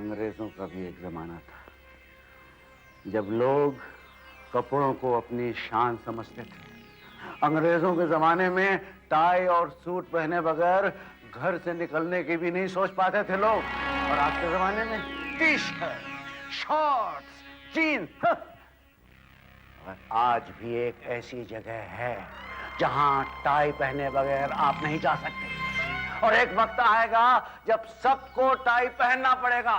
अंग्रेजों का भी एक जमाना था जब लोग कपड़ों को अपनी शान समझते थे। अंग्रेजों के जमाने में टाई और सूट पहने बगैर घर से निकलने की भी नहीं सोच पाते थे लोग। और आज के जमाने में टी शर्ट, शॉर्ट्स, जीन्स। और आज भी एक ऐसी जगह है जहां टाई पहने बगैर आप नहीं जा सकते। और एक वक्त आएगा जब सबको टाई पहनना पड़ेगा।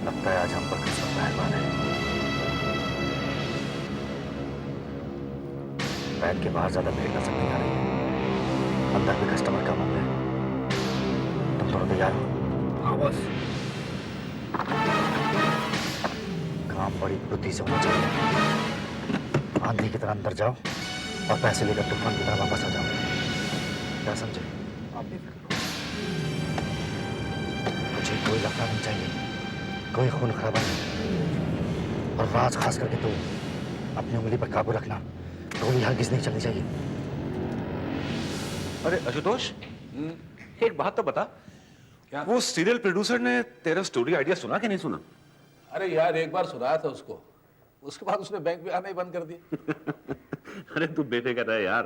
लगता है आज हम पर किस्मत मेहरबान है। बैंक के बाहर ज्यादा भीड़ नजर नहीं आ रही है। अंदर भी कस्टमर कम होंगे। तुम दोनों तैयार हो? हाँ बस। काम बड़ी बुद्धि से होना चाहिए। आंधी की तरह अंदर जाओ और पैसे लेकर तूफान की तरह वापस आ जाओ। क्या समझे? आप भी फिक्र करो। मुझे कोई लफड़ा नहीं चाहिए, कोई खून खराबा नहीं। और राज खास करके तू अपनी उंगली पर काबू रखना। गोली हरगिज नहीं चलनी चाहिए। अरे आशुतोष, एक बात तो बता, क्या? वो सीरियल प्रोड्यूसर ने तेरा स्टोरी आइडिया सुना कि नहीं सुना? अरे यार, एक बार सुनाया था उसको, उसके बाद उसने बैंक में आना ही बंद कर दिया। अरे तू बेफिक्र रह यार,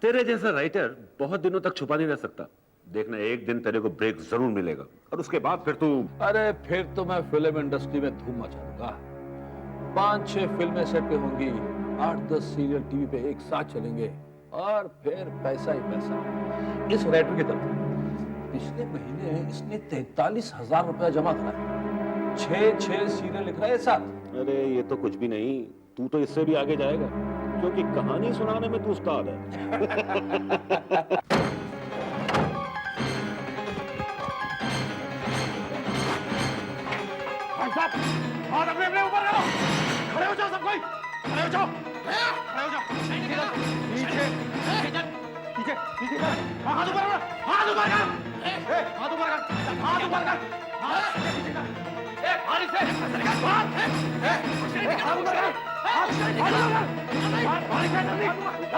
तेरे जैसा राइटर बहुत दिनों तक छुपा नहीं रह सकता। देखना एक दिन तेरे को ब्रेक जरूर मिलेगा और उसके बाद फिर तू। अरे फिर तो मैं फिल्म इंडस्ट्री में धूम मचाऊंगा। 5-6 फिल्में सेट पे होंगी, 8-10 सीरियल टीवी पे एक साथ चलेंगे और फिर पैसा ही पैसा। इस राइटर की तरफ पिछले महीने इसने 43,000 रुपया जमा करा है। 6 सीरियल लिख रहा है साथ। अरे ये तो कुछ भी नहीं, तू तो इससे भी आगे जाएगा क्योंकि कहानी सुनाने में तू उस्ताद है। हाथ अपने अपने ऊपर करो। खड़े हो जाओ सब कोई, खड़े हो जाओ, खड़े हो जाओ। पीछे पीछे पीछे कर। हाथ ऊपर कर, हाथ ऊपर कर, हाथ ऊपर कर, हाथ ऊपर कर, हाथ पीछे कर। भारी से हाथ ऊपर कर, हाथ ऊपर कर, हाथ भारी से जल्दी, हाथ ऊपर कर,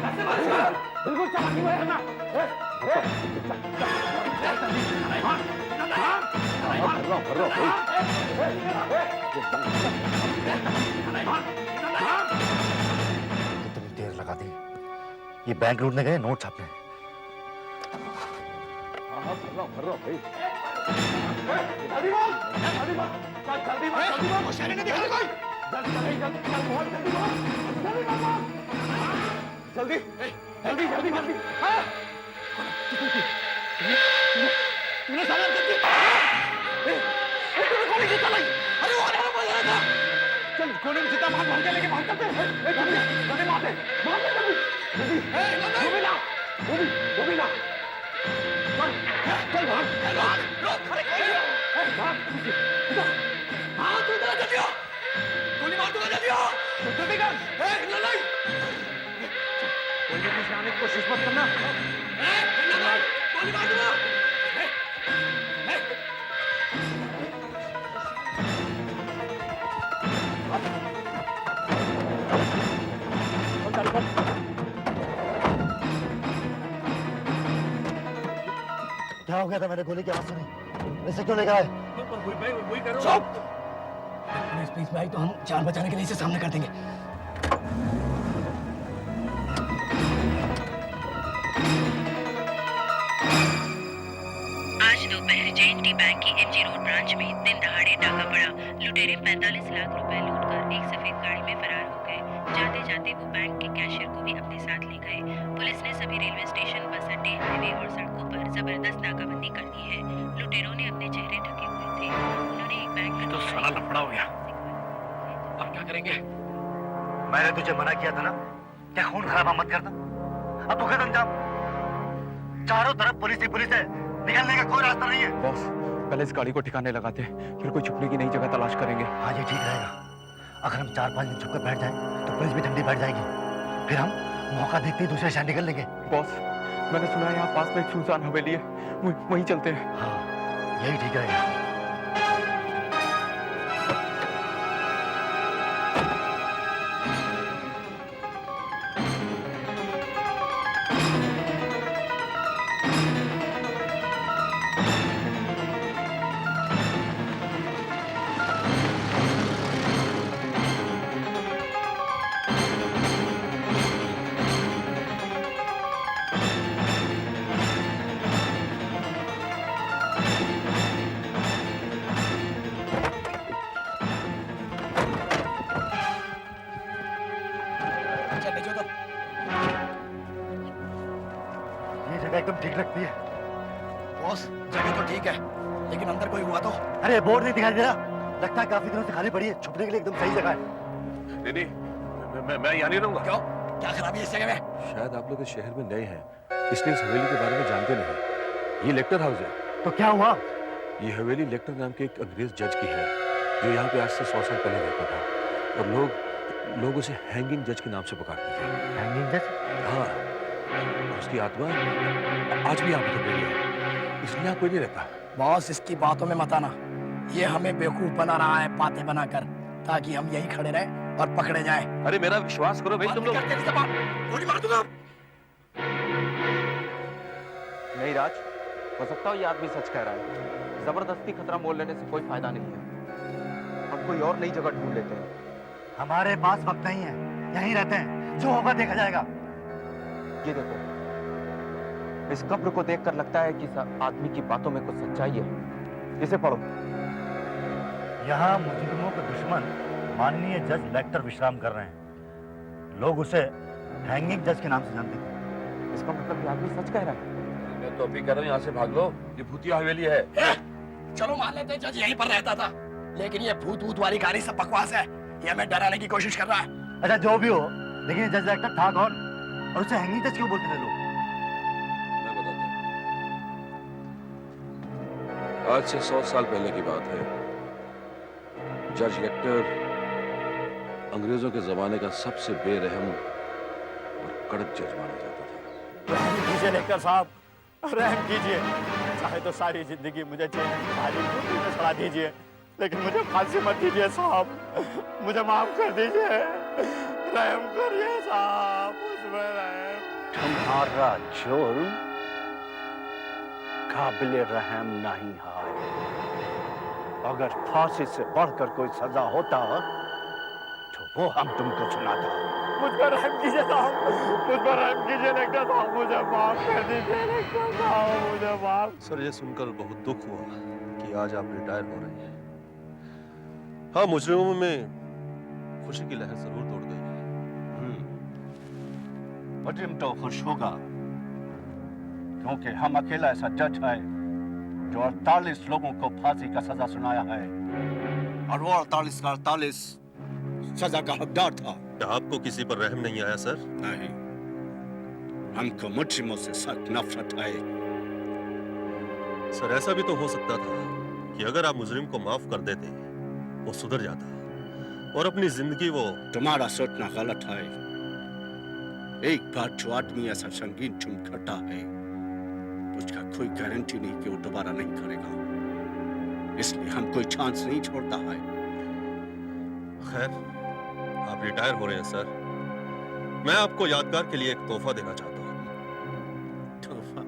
हाथ बिल्कुल चालाकी में रहना। इतनी देर लगा दी, ये बैंक लूटने गए नोट छापने। भर रहा भाई। जल्दी बोल, जल्दी बोल, जल्दी बोल, जल्दी बोल। शहर ने दिखा कोई। जल्दी बहुत जल्दी बोल, जल्दी बोल, जल्दी जल्दी जल्दी जल्दी। हाँ, तूने सामान कर दिया। तूने गोली कितना लाई? अरे वो वाला बोल रहा था। चल गोली में जितना माल भर के लेके भाग चलते हैं। जल्दी जल्दी मारते जल्दी जल्दी। वो भी ना चल भाग रोक खड़े भाग। हाँ तू इधर जल्दी हो, गोली मार दूंगा, जल्दी हो, जल्दी कर। नहीं कोई भी पीछे आने की कोशिश मत करना। गोली मार दूंगा। क्या हो गया था? मैंने गोली की आवाज सुनी, वैसे क्यों लेकर आए? चुप। पुलिस बीच में आई तो हम जान बचाने के लिए इसे सामने कर देंगे। आज दोपहर जे&टी बैंक की एमजी रोड ब्रांच में दिन दहाड़े डाका पड़ा। लुटेरे 45 लाख रुपए लूटकर एक सफेद गाड़ी में फरार हो गए। जाते जाते वो बैंक के कैशियर को भी अपने साथ ले गए। पुलिस ने सभी रेलवे स्टेशन, बस अड्डे, हाईवे और सड़कों पर जबरदस्त नाकाबंदी कर दी है। लुटेरों ने अपने चेहरे ढके हुए थे। उन्होंने एक बैंक तो साला लफड़ा हो गया। अब क्या करेंगे? मैंने तुझे मना किया था ना, क्या खून खराबा मत करना। अब भुगत अंजाम। चारों तरफ पुलिस ही पुलिस है, निकलने का कोई रास्ता नहीं है। बॉस, पहले इस गाड़ी को ठिकाने लगाते हैं, फिर कोई छुपने की नई जगह तलाश करेंगे। हाँ ये ठीक रहेगा। अगर हम 4-5 दिन छुपकर बैठ जाएं, तो पुलिस भी ठंडी बैठ जाएगी। फिर हम मौका देखते ही दूसरे शहर निकल लेंगे। बॉस, मैंने सुना है यहाँ पास में एक सुनसान हवेली है, वहीं चलते हैं। हाँ, यही ठीक रहेगा। चल जो तो ये जगह एकदम ठीक लगती है। बॉस, जगह तो ठीक है, लेकिन अंदर कोई हुआ तो? अरे बोर्ड नहीं दिखाई दे रहा, लगता है काफी दिनों से खाली पड़ी है। छुपने के लिए एकदम सही जगह है। नहीं, मैं यहाँ नहीं रहूंगा। क्यों? क्या खराबी है इस जगह में? शायद आप लोग इस शहर में नए हैं, इसलिए इस हवेली के बारे में जानते नहीं। ये लेक्टर हाउस है। तो क्या हुआ? ये हवेली लेक्टर नाम के एक अंग्रेज जज की है, जो यहाँ पे आज से 100 साल पहले रहता था, और लोग उसे हैंगिंग जज के नाम से पुकारते थे। हैंगिंग जज? हाँ, और उसकी आत्मा आज भी यहाँ पे रही है, इसलिए यहाँ कोई नहीं रहता। बॉस, इसकी बातों में मत आना। ये हमें बेवकूफ बना रहा है बातें बनाकर, ताकि हम यहीं खड़े रहें और पकड़े जाएं। अरे मेरा विश्वास करो भाई, तुम लोग। गोली मार दूंगा। नहीं राज, हो सकता है ये आदमी सच कह रहा है। जबरदस्ती खतरा मोल लेने से कोई फायदा नहीं है। हम कोई और नई जगह ढूंढ लेते हैं। हमारे पास वक्त नहीं है, यहीं रहते हैं, जो होगा देखा जाएगा। ये देखो, इस कब्र को देखकर लगता है कि इस आदमी की बातों में कुछ सच्चाई है। इसे पढ़ो। यहाँ मुजरिमों के दुश्मन माननीय जज लेक्टर विश्राम कर रहे हैं। लोग उसे हैंगिंग जज के नाम से जानते थे। इसका मतलब ये आदमी सच कह रहा है। मैं तो अभी कह रहा हूँ, यहाँ से भाग लो, ये भूतिया हवेली है। चलो मान लेते हैं जज यहीं पर रहता था, लेकिन ये भूत वाली कहानी सब बकवास है। ये हमें डराने की कोशिश कर रहा है। अच्छा जो भी हो, लेकिन ये जज लेक्टर था कौन और उसे हैंगिंग जज क्यों बोलते थे लोग? मैं बताता हूँ। आज से 100 साल पहले की बात है। जज लेक्टर अंग्रेजों के जमाने का सबसे बेरहम और कड़क जज माना जाता था। रहम कीजिए लेक्टर साहब, रहम कीजिए। चाहे तो सारी जिंदगी मुझे जेल की भारी गोली में सड़ा दीजिए, लेकिन मुझे फांसी मत दीजिए साहब। मुझे माफ कर दीजिए, रहम करिए साहब, मुझमें रहम। तुम्हारा जुर्म काबिले रहम नहीं है। अगर फांसी से बढ़कर कोई सजा होता तो वो हम तुमको सुनाता। मुझ पर रहम कीजिए साहब, मुझ पर रहम कीजिए लेक्टर साहब, मुझे माफ कर दीजिए लेक्टर साहब, मुझे माफ। सर, ये सुनकर बहुत दुख हुआ कि आज आप रिटायर हो रहे हैं। हाँ, मुजरिमों में खुशी की लहर जरूर दौड़ गई है। मुजरिम तो खुश होगा, क्योंकि हम अकेला ऐसा जज है जो 48 लोगों को फांसी का सजा सुनाया है, और वो 48 का 48 सजा का हकदार था। क्या आपको किसी पर रहम नहीं आया सर? नहीं, हमको मुजरिमों से सख्त नफरत है। सर, ऐसा भी तो हो सकता था कि अगर आप मुजरिम को माफ कर देते, वो सुधर जाता और अपनी जिंदगी वो। तुम्हारा सोचना गलत है। एक बार जो आदमी ऐसा संगीन जुर्म करता है, उसका कोई गारंटी नहीं कि वो दोबारा नहीं करेगा। इसलिए हम कोई चांस नहीं छोड़ता है। खैर, आप रिटायर हो रहे हैं सर। मैं आपको यादगार के लिए एक तोहफा देना चाहता हूँ। तोहफा?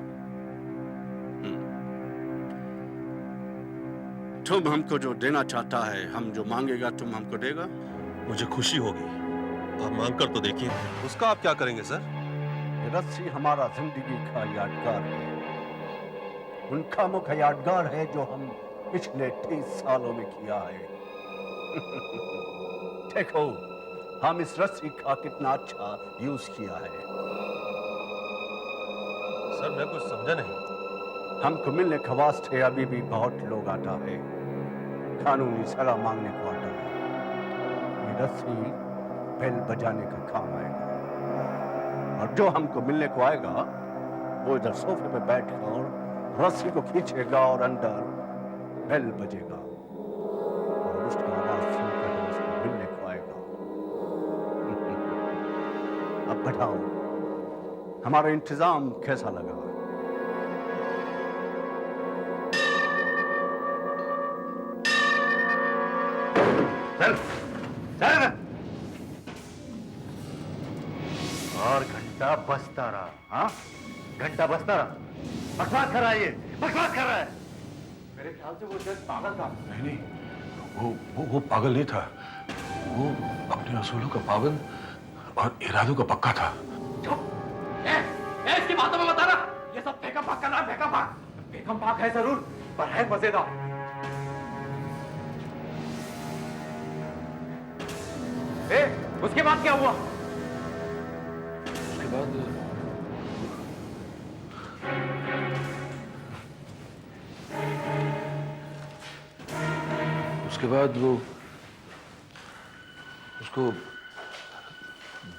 तुम हमको जो देना चाहता है, हम जो मांगेगा तुम हमको देगा? मुझे खुशी होगी, आप मांग कर तो देखिए। उसका आप क्या करेंगे सर? ये रस्सी हमारा जिंदगी का यादगार है। उनका मुख्य यादगार है जो हम पिछले 30 सालों में किया है। देखो, हम इस रस्सी का कितना अच्छा यूज किया है। सर, मैं कुछ समझा नहीं। हमको मिलने के वास्ते अभी भी बहुत लोग आता है, कानूनी सलाह मांगने को आता है। ये रस्सी बेल बजाने का काम आएगा, और जो हमको मिलने को आएगा वो इधर सोफे पे बैठकर रस्सी को खींचेगा और अंदर बेल बजेगा, और उसकी आवाज सुनकर वो उसको मिलने को आएगा। अब बढ़ाओ, हमारा इंतजाम कैसा लगा? चल चल। और घंटा बजता रहा। हाँ, घंटा बजता रहा। बकवास कर रहा है, ये बकवास कर रहा है। मेरे ख्याल से वो जज पागल था। नहीं, वो पागल नहीं था। वो अपने असूलों का पाबंद और इरादों का पक्का था। इसकी बातों में बता रहा, ये सब फेंका फाक कर रहा है, फेंका फाक। फेंकम फाक है जरूर, पर है मजेदार। उसके बाद क्या हुआ? उसके बाद वो उसको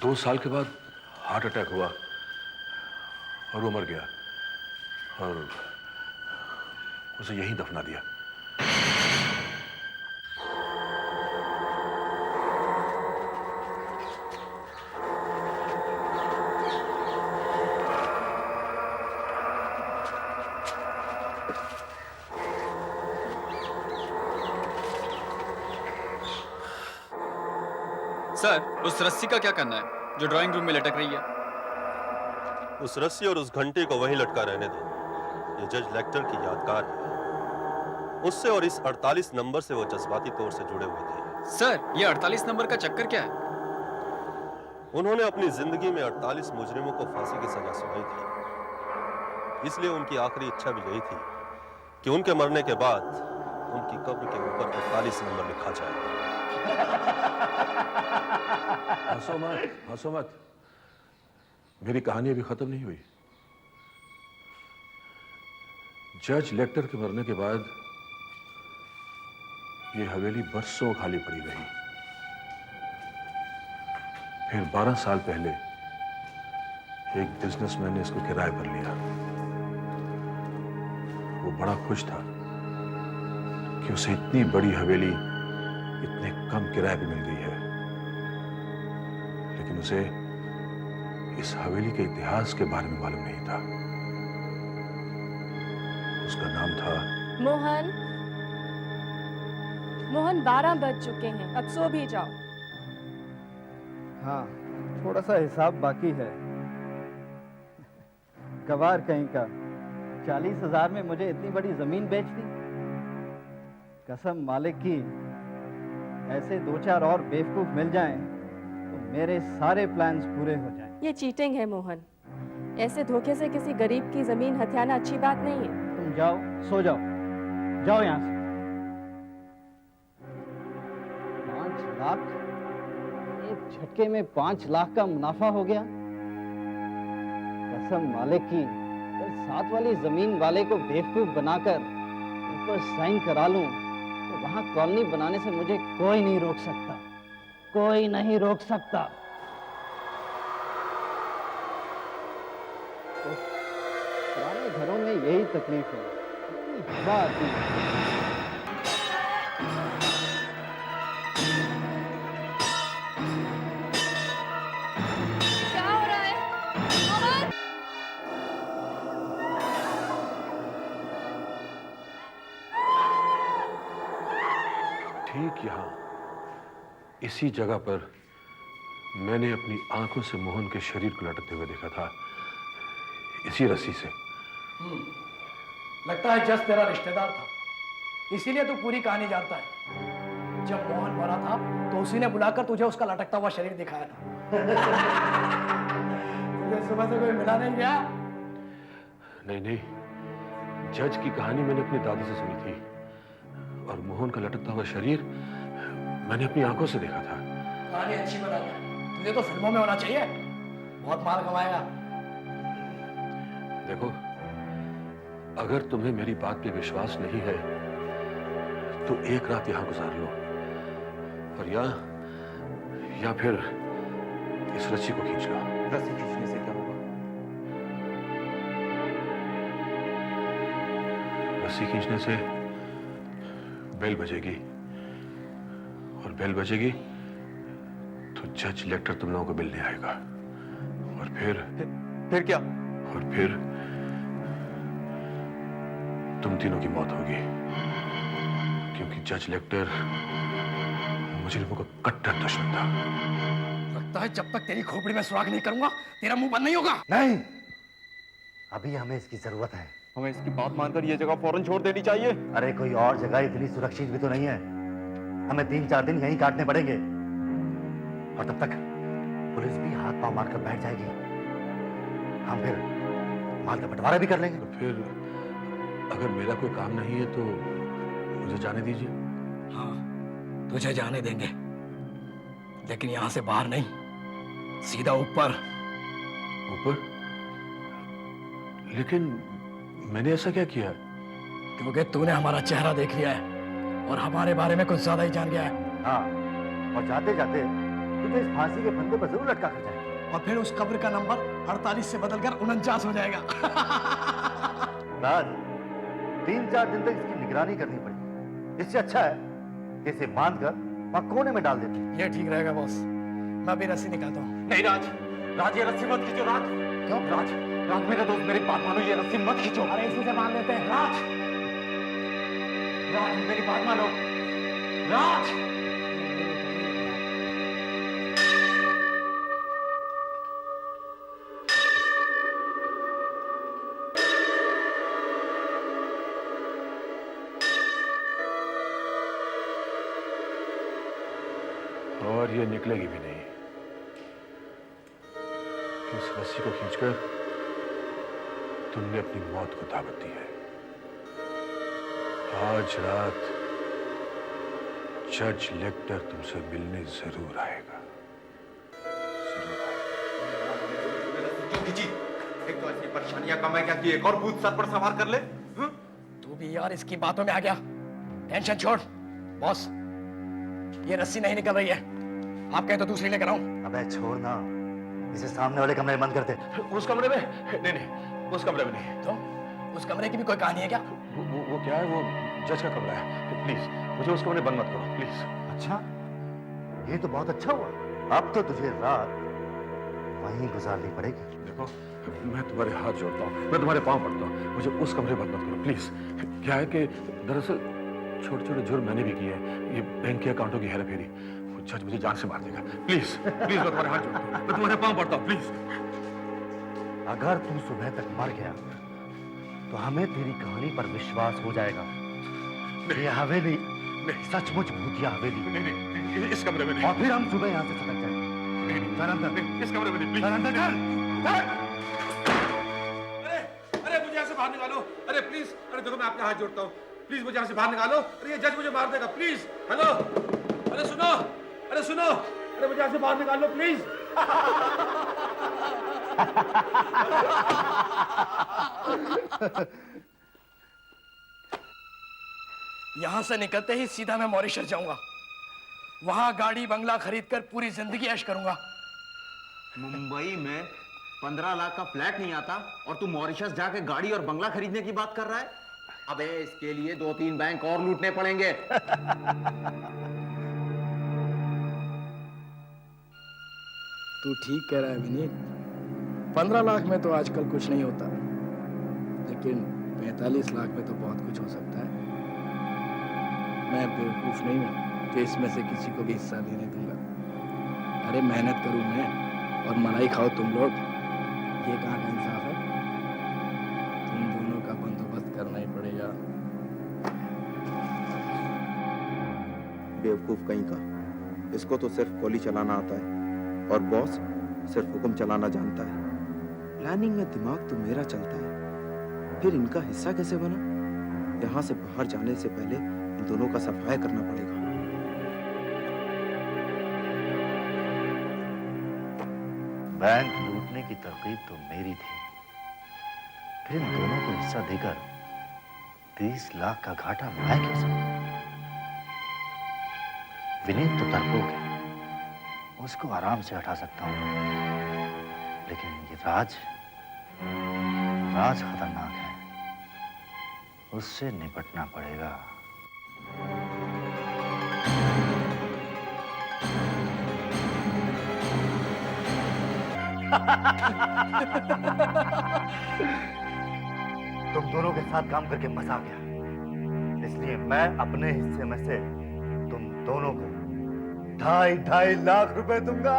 2 साल के बाद हार्ट अटैक हुआ और वो मर गया और उसे यहीं दफना दिया। सर, उस रस्सी का क्या करना है जो ड्राइंग रूम में लटक रही है? उस रस्सी और उस घंटे को वहीं लटका रहने दो। ये जज लेक्टर की यादगार है। उससे और इस 48 नंबर से वो जज्बाती तौर से जुड़े हुए थे। सर, ये 48 नंबर का चक्कर क्या है? उन्होंने अपनी जिंदगी में 48 मुजरिमों को फांसी की सजा सुनाई थी। इसलिए उनकी आखिरी इच्छा भी यही थी कि उनके मरने के बाद उनकी कब्र के ऊपर 48 नंबर लिखा जाए। हंसो मत। मेरी कहानी अभी खत्म नहीं हुई। जज लेक्टर के मरने के बाद ये हवेली बरसों खाली पड़ी रही। फिर 12 साल पहले एक बिजनेसमैन ने इसको किराए पर लिया। वो बड़ा खुश था कि उसे इतनी बड़ी हवेली इतने कम किराए पे मिल गई है, लेकिन उसे इस हवेली के इतिहास के बारे में मालूम नहीं था। उसका नाम था मोहन। मोहन, 12 बज चुके हैं, अब सो भी जाओ। हाँ, थोड़ा सा हिसाब बाकी है। गवार कहीं का 40,000 में मुझे इतनी बड़ी जमीन बेच दी। कसम मालिक की, ऐसे 2-4 और बेवकूफ मिल जाएं तो मेरे सारे प्लान्स पूरे हो जाएं। ये चीटिंग है मोहन। ऐसे धोखे से किसी गरीब की जमीन हथियाना अच्छी बात नहीं है। तुम जाओ, सो जाओ, जाओ यहां से। 5 लाख, एक झटके में 5 लाख का मुनाफा हो गया। कसम मालिक की, अगर साथ वाली जमीन वाले को बेवकूफ बनाकर ऊपर साइन करा लूं तो वहां कॉलोनी बनाने से मुझे कोई नहीं रोक सकता, कोई नहीं रोक सकता। तो पुराने घरों में यही तकलीफ है, इतनी हवा आती है। क्या हो रहा है मोहन? ठीक यहाँ इसी जगह पर मैंने अपनी आंखों से मोहन के शरीर को लटकते हुए देखा था, इसी रस्सी से। लगता है जज तेरा रिश्तेदार था, इसीलिए तू पूरी कहानी जानता है। जब मोहन मरा था तो उसी ने बुलाकर तुझे उसका लटकता हुआ शरीर दिखाया था। तुझे सुबह से कोई मिला नहीं गया? नहीं, जज की कहानी मैंने अपनी दादी से सुनी थी और मोहन का लटकता हुआ शरीर मैंने अपनी आंखों से देखा था। कहानी अच्छी बना है, तुझे तो फिल्मों में होना चाहिए, बहुत माल कमाएगा। देखो, अगर तुम्हें मेरी बात पे विश्वास नहीं है तो एक रात यहां गुजार लो और या फिर इस रस्सी को खींच लो। रस्सी खींचने से क्या होगा? रस्सी खींचने से बेल बजेगी और बेल बजेगी तो जज लेक्टर तुम लोगों को मिलने आएगा और फिर फिर क्या? और फिर तुम तीनों की मौत होगी, क्योंकि जज लेक्टर मुजरिमों का कट्टर दुश्मन था। लगता है जब तक तेरी खोपड़ी में सुराख नहीं करूंगा तेरा मुंह बंद नहीं होगा। नहीं, अभी हमें इसकी जरूरत है। हमें इसकी बात मानकर ये जगह फौरन छोड़ देनी चाहिए। अरे कोई और जगह इतनी सुरक्षित भी तो नहीं है। हमें 3-4 दिन यहीं काटने पड़ेंगे और तब तक पुलिस भी हाथ पांव मारकर बैठ जाएगी। हम फिर माल का बंटवारा भी कर लेंगे। तो फिर अगर मेरा कोई काम नहीं है तो मुझे जाने दीजिए। हाँ, तुझे जाने देंगे, लेकिन यहां से बाहर नहीं, सीधा ऊपर। ऊपर? लेकिन मैंने ऐसा क्या किया? क्योंकि तूने हमारा चेहरा देख लिया है और हमारे बारे में कुछ ज्यादा ही जान गया है। हाँ, और जाते जाते तुझे इस फांसी के फंदे पर जरूर लटका कर जाएगा। और फिर उस कब्र का नंबर 48 से बदलकर 49 हो जाएगा। राज, 3-4 दिन तक इसकी निगरानी करनी पड़ेगी। इससे अच्छा है कि इसे बांधकर वहां कोने में डाल देते। ये ठीक रहेगा बॉस, मैं भी रस्सी निकालता हूँ। नहीं राज, राज ये रस्सी मत खींचो। राज क्यों? राज, राज मेरे दोस्त, मेरी बात मानो, ये रस्सी मत खींचो। अरे इसी से बांध लेते हैं। राज, राज मेरी बात मानो। राज, और ये निकलेगी भी नहीं। इस रस्सी को खींचकर तुमने अपनी मौत को दावत दी है। आज रात जज लेक्टर तुमसे मिलने जरूर आएगा। क्यों खींची? एक तो ऐसी परेशानियां कम है क्या कि एक और भूत सर पर सवार कर ले? तू भी यार इसकी बातों में आ गया। टेंशन छोड़ बॉस, ये रस्सी नहीं निकल रही है। आप कहें तो दूसरी लेकर आऊं। अबे छोड़ ना, इसे सामने वाले कमरे में बंद करते। उस कमरे में? नहीं नहीं, उस कमरे में नहीं। तो उस कमरे की भी कोई कहानी है क्या? वो क्या है, वो जज का कमरा है। प्लीज मुझे उस कमरे बंद मत करो प्लीज। अच्छा, ये तो बहुत अच्छा हुआ। अब तो तुझे रात वहीं गुजारनी पड़ेगी। देखो, मैं तुम्हारे हाथ जोड़ता हूँ, मैं तुम्हारे पांव पड़ता हूँ, मुझे उस कमरे बंद मत करो प्लीज। क्या है कि दरअसल छोटे छोटे जुर्म मैंने भी किए हैं, ये बैंक के अकाउंटों की हेरा फेरी। वो जज मुझे जान से मार देगा। प्लीज प्लीज, मैं तुम्हारे हाथ जोड़ता हूँ, मैं तुम्हारे पांव पड़ता हूँ प्लीज। अगर तू सुबह तक मर गया तो हमें तेरी कहानी पर विश्वास हो जाएगा। ये हवेली सचमुच भूतिया हवेली। नहीं, इस कमरे में नहीं। और फिर हम सुबह यहाँ से सटक जाएंगे। चल अंदर, इस कमरे में नहीं, चल अंदर चल। अरे मुझे यहाँ से बाहर निकालो। अरे प्लीज, अरे देखो मैं आपके हाथ जोड़ता हूँ, प्लीज मुझे यहाँ से बाहर निकालो। अरे ये जज मुझे मार देगा प्लीज। हेलो, अरे सुनो, अरे सुनो, अरे मुझे यहाँ से बाहर निकाल लो प्लीज। यहां से निकलते ही सीधा मैं मॉरिशस जाऊंगा। वहां गाड़ी बंगला खरीदकर पूरी जिंदगी ऐश करूंगा। मुंबई में 15 लाख का फ्लैट नहीं आता और तू मॉरिशस जाके गाड़ी और बंगला खरीदने की बात कर रहा है? अबे इसके लिए 2-3 बैंक और लूटने पड़ेंगे। तू ठीक कह रहा है विनीत, 15 लाख में तो आजकल कुछ नहीं होता, लेकिन 45 लाख में तो बहुत कुछ हो सकता है। मैं बेवकूफ नहीं हूं कि इसमें से किसी को भी हिस्सा लेने दूंगा। अरे मेहनत करूं मैं और मलाई खाओ तुम लोग, ये कहाँ का इंसाफ है? तुम दोनों का बंदोबस्त करना ही पड़ेगा। बेवकूफ कहीं का, इसको तो सिर्फ गोली चलाना आता है और बॉस सिर्फ हुक्म चलाना जानता है। प्लानिंग में दिमाग तो मेरा चलता है, फिर इनका हिस्सा कैसे बना? यहाँ से बाहर जाने से पहले इन दोनों का सफाया करना पड़ेगा। बैंक लूटने की तरकीब तो मेरी थी, फिर इन दोनों को हिस्सा देकर 30 लाख का घाटा मैं क्यों सकूं? विनीत तो डरपोक है, उसको आराम से हटा सकता हूं, लेकिन ये राज खतरनाक है, उससे निपटना पड़ेगा। तुम दोनों के साथ काम करके मजा आ गया, इसलिए मैं अपने हिस्से में से तुम दोनों को 2.5 लाख रुपए दूंगा।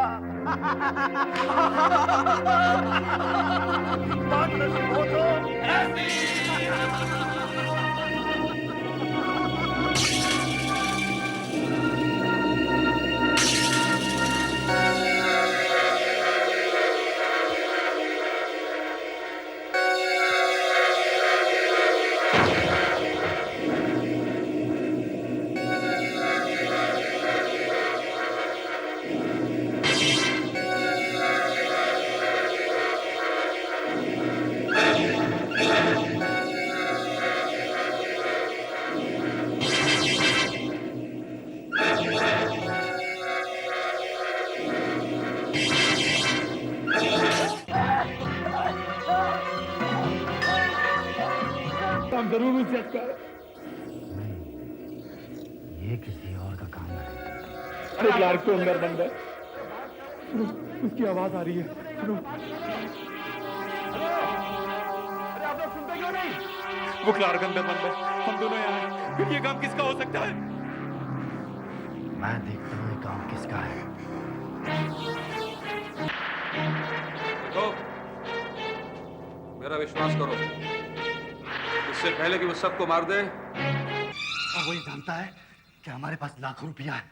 पार्टनरशिप हो तो हम जरूर उस जज का। ये किसी और का काम है। अरे क्लार्क तो अंदर बंद है। सुनो, उसकी आवाज आ रही है। सुनो। अरे आप लोग सुनते क्यों नहीं? वो क्लार्क अंदर बंद है। हम दोनों यहाँ हैं। फिर ये काम किसका हो सकता है? मैं देखता हूँ ये काम किसका है। देखो, मेरा विश्वास करो, इससे पहले कि वो सबको मार दे, और वो ये जानता है कि हमारे पास लाखों रुपया है,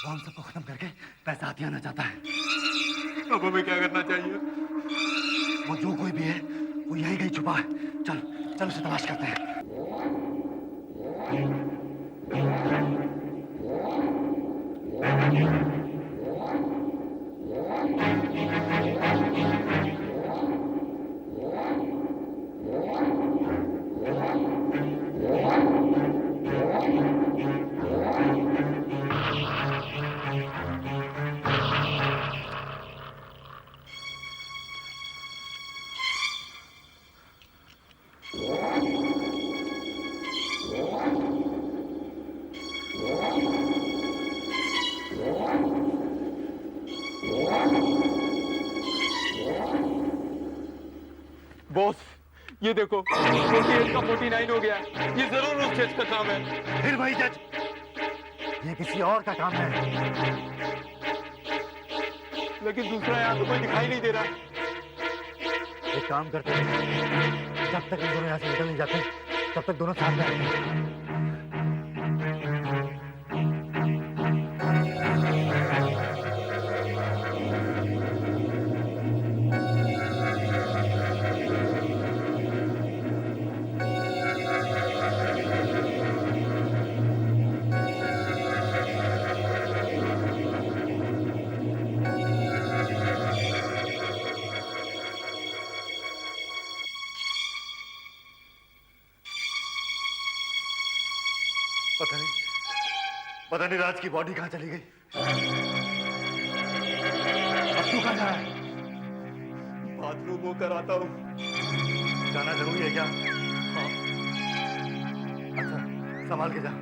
वो हम सबको खत्म करके पैसा हाथ आना चाहता है। अब हमें क्या करना चाहिए? वो जो कोई भी है वो यहीं कहीं छुपा है। चल चल उसे तलाश करते हैं। बॉस, ये देखो 48 का 49 हो गया। ये जरूर उस जज का काम है। फिर वही जज, ये किसी और का काम है। लेकिन दूसरा यहाँ तो कोई दिखाई नहीं दे रहा। एक काम करते हैं, जब तक इन दोनों यहाँ से निकल नहीं जाते तब तक दोनों साथ में रहेंगे। पता नहीं राज की बॉडी कहाँ चली गई। अब तू कहाँ जा रहा है? बाथरूम होकर आता हूँ। जाना जरूरी है क्या? हाँ। अच्छा, संभाल के जा।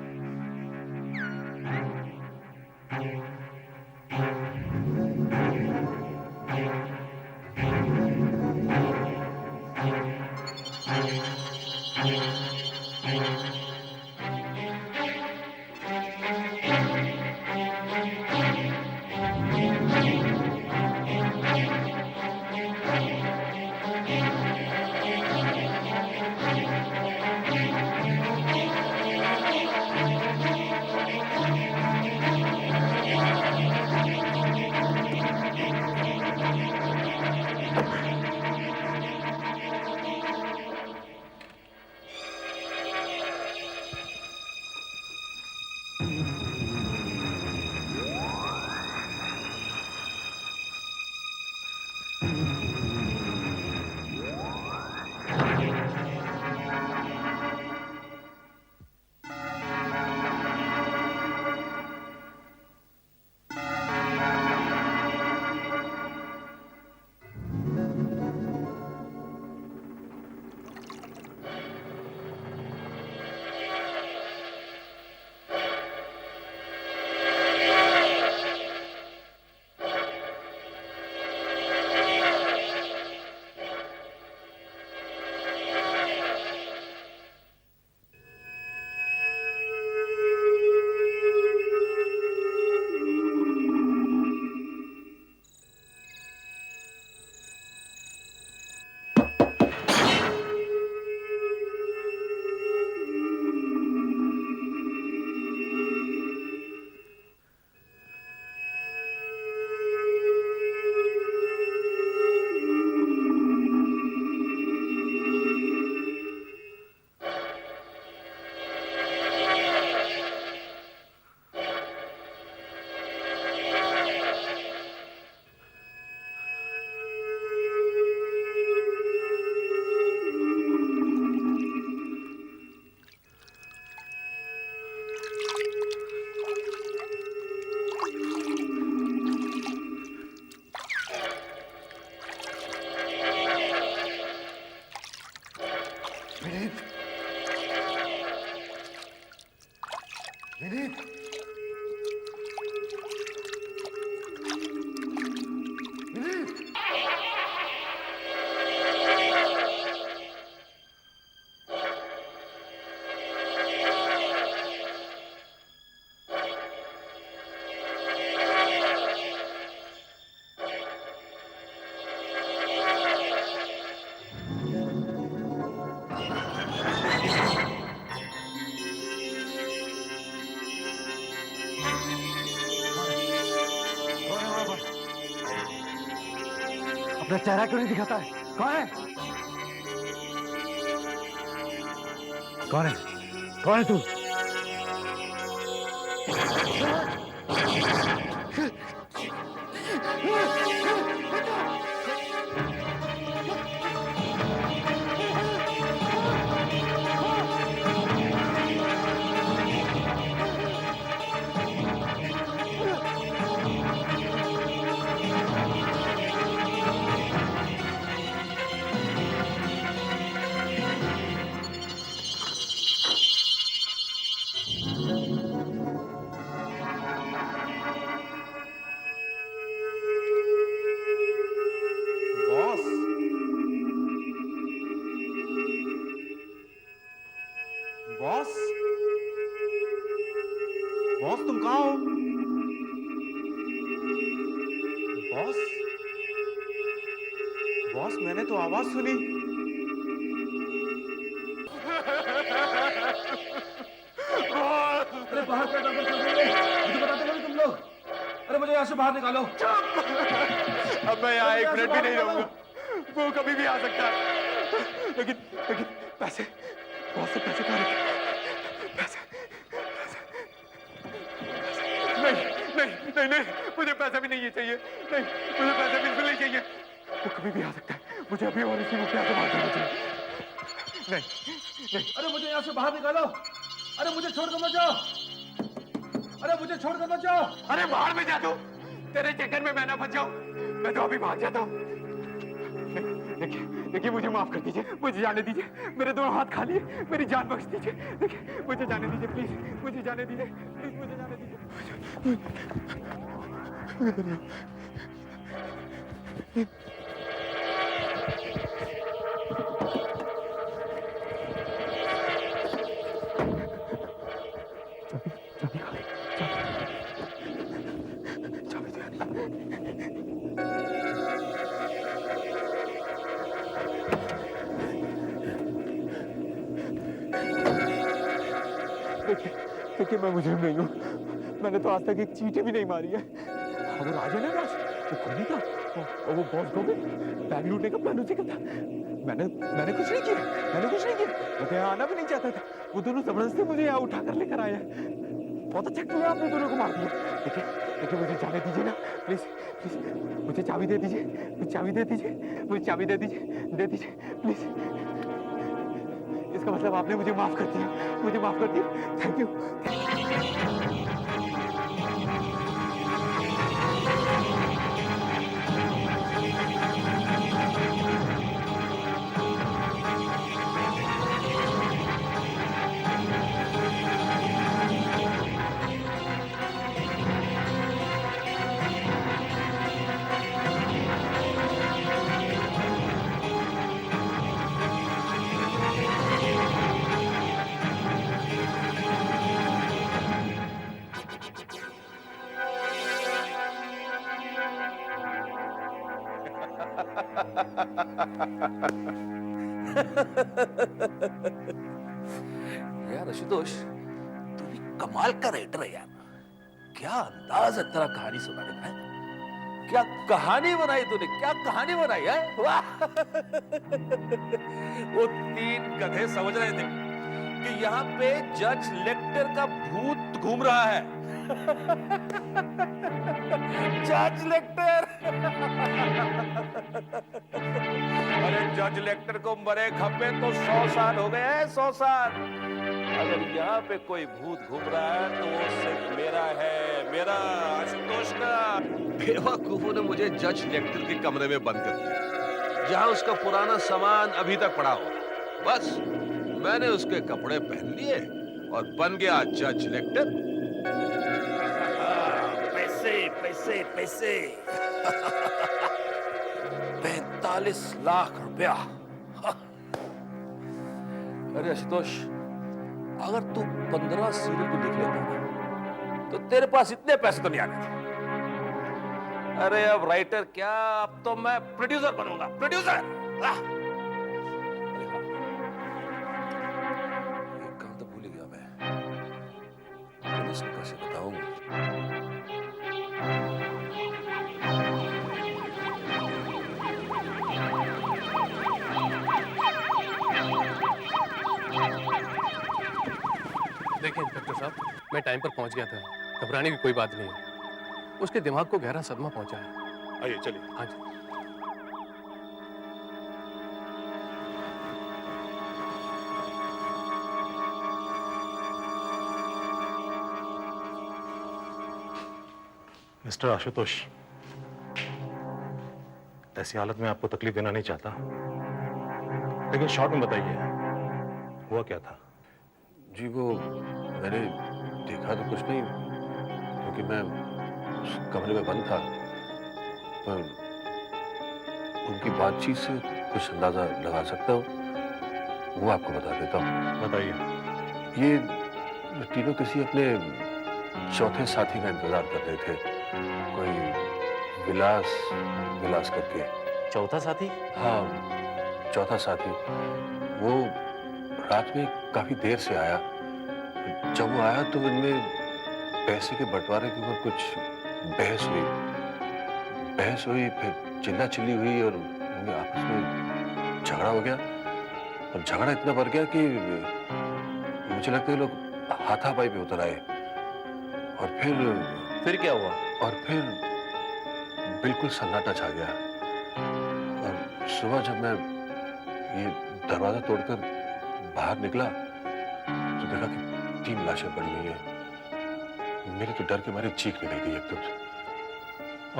विनीत, विनीत, विनीत। अपना चेहरा क्यों नहीं दिखाता है? कौन है? कौन है? कौन है तू? बॉस, बॉस, बॉस तुम कहाँ हो? बॉस, बॉस मैंने तो आवाज सुनी। अरे बाहर क्या डबल चल रही है? मुझे बताते नहीं तुम लोग। अरे मुझे यहाँ से बाहर निकालो। अब मैं यहाँ एक मिनट भी नहीं रहूंगा। वो कभी भी आ सकता है। लेकिन लेकिन पैसे, बहुत से पैसे कहाँ रखे? पैसे, नहीं नहीं नहीं नहीं, मुझे पैसा भी नहीं चाहिए। नहीं, मुझे पैसा बिल्कुल नहीं चाहिए। वो कभी भी आ सकता है। मुझे अभी और इसी मुद्दे से बात करना चाहिए। नहीं नहीं, अरे मुझे यहाँ से बाहर निकालो। अरे मुझे छोड़कर मत जाओ। अरे मुझे छोड़कर मत जाओ। अरे बाहर में जा तू। तेरे चक्कर में मैं ना फंस जाऊं। मैं तो अभी भाग जाता हूँ। देखिए देखिए, मुझे माफ कर दीजिए, मुझे जाने दीजिए। मेरे दोनों हाथ खाली है, मेरी जान बख्श दीजिए। देखिए मुझे जाने दीजिए प्लीज, मुझे जाने दीजिए प्लीज, मुझे जाने दीजिए। देखिए मैं मुजरिम नहीं हूँ। मैंने तो आज तक एक चींटी भी नहीं मारी है। हाँ, वो राजा ने राज, वो खूनी था और वो बॉस को भी बैंक लूटने का प्लान उसी का था। मैंने कुछ नहीं किया, मैंने कुछ नहीं किया। वो तो यहाँ आना भी नहीं चाहता था। वो दोनों जबरदस्ती मुझे यहाँ उठा कर लेकर आए हैं। बहुत अच्छा किया आपने दोनों को मार दिया। देखिए देखिए, मुझे जाने दीजिए ना प्लीज प्लीज। मुझे चाबी दे दीजिए, मुझे चाबी दे दीजिए, मुझे चाबी दे दीजिए, दे दीजिए प्लीज। इसका मतलब आपने मुझे माफ कर दिया, मुझे माफ कर दिया। Thank you. यार आशुतोष, तू भी कमाल का राइटर है यार। क्या अंदाज है तेरा कहानी सुनाने का है। क्या कहानी बनाई तूने, क्या कहानी बनाई है। वाह। वो तीन गधे समझ रहे थे कि यहाँ पे जज लेक्टर का भूत घूम रहा है। जज लेक्टर। अरे जज लेक्टर को मरे खपे तो 100 साल हो गए हैं, 100 साल। अगर यहाँ पे कोई भूत घूम रहा है तो वो सिर्फ मेरा है, मेरा आशुतोष का। बेवकूफों ने मुझे जज लेक्टर के कमरे में बंद कर दिया, जहां उसका पुराना सामान अभी तक पड़ा हुआ। बस मैंने उसके कपड़े पहन लिए और बन गया जज लेक्टर। पैसे पैसे पैसे 45 लाख रुपया। अरे आशुतोष, अगर तू 15 सीरियल भी लिख लेता ना, तो तेरे पास इतने पैसे तो नहीं आने थे। अरे अब राइटर क्या, अब तो मैं प्रोड्यूसर बनूंगा, प्रोड्यूसर। एक काम तो भूल ही गया मैं, पुलिस को कैसे बताऊं? देखिए इंस्पेक्टर साहब, मैं टाइम पर पहुंच गया था, घबराने की कोई बात नहीं है। उसके दिमाग को गहरा सदमा पहुंचा है। आइए चलिए। हाँ जी। मिस्टर आशुतोष, ऐसी हालत में आपको तकलीफ देना नहीं चाहता, लेकिन शॉर्ट में बताइए हुआ क्या था? जी वो मैंने देखा तो कुछ नहीं, क्योंकि मैं उस कमरे में बंद था, पर उनकी बातचीत से कुछ अंदाजा लगा सकता हूँ, वो आपको बता देता हूँ। बताइए। ये तीनों किसी अपने चौथे साथी का इंतजार कर रहे थे, कोई विलास करके। चौथा साथी? हाँ, चौथा साथी। वो रात में काफी देर से आया। जब वो आया तो इनमें पैसे के बंटवारे के ऊपर कुछ बहस हुई, फिर चिल्ला चिल्ली हुई और उनमें आपस में झगड़ा हो गया। और झगड़ा इतना बढ़ गया कि मुझे लगता है लोग हाथापाई पे उतर आए। और फिर क्या हुआ? और फिर बिल्कुल सन्नाटा छा गया। और सुबह जब मैं ये दरवाजा तोड़कर बाहर निकला तो देखा कि 3 लाशें पड़ी हुई हैं। मेरे तो डर के मारे चीख निकल गई एकदम।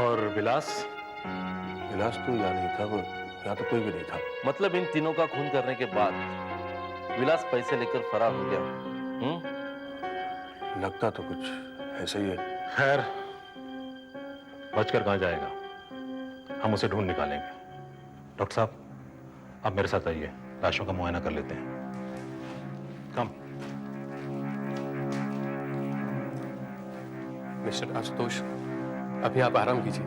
और विलास? विलास तो यहाँ नहीं था, वो यहाँ तो कोई भी नहीं था। मतलब इन तीनों का खून करने के बाद विलास पैसे लेकर फरार हो गया? लगता तो कुछ ऐसे ही है। खैर, बचकर कहाँ जाएगा, हम उसे ढूंढ निकालेंगे। डॉक्टर साहब, आप मेरे साथ आइए, लाशों का मुआयना कर लेते हैं। कम। मिस्टर आशुतोष, अभी आप आराम कीजिए,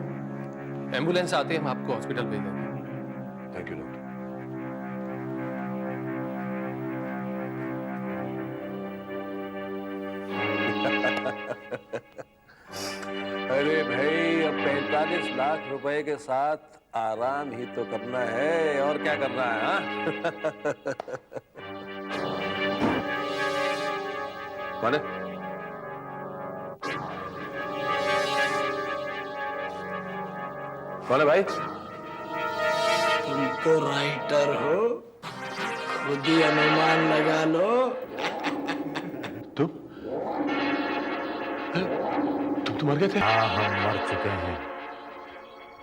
एम्बुलेंस आते ही हम आपको हॉस्पिटल भेज देंगे। Thank you doctor. अरे भाई, अब 45 लाख रुपए के साथ आराम ही तो करना है, और क्या करना है? हाँ? कौन है? कौन है भाई? तुम तो राइटर हो, खुद ही अनुमान लगा लो। तुम मर गए थे? हाँ, हम मर चुके हैं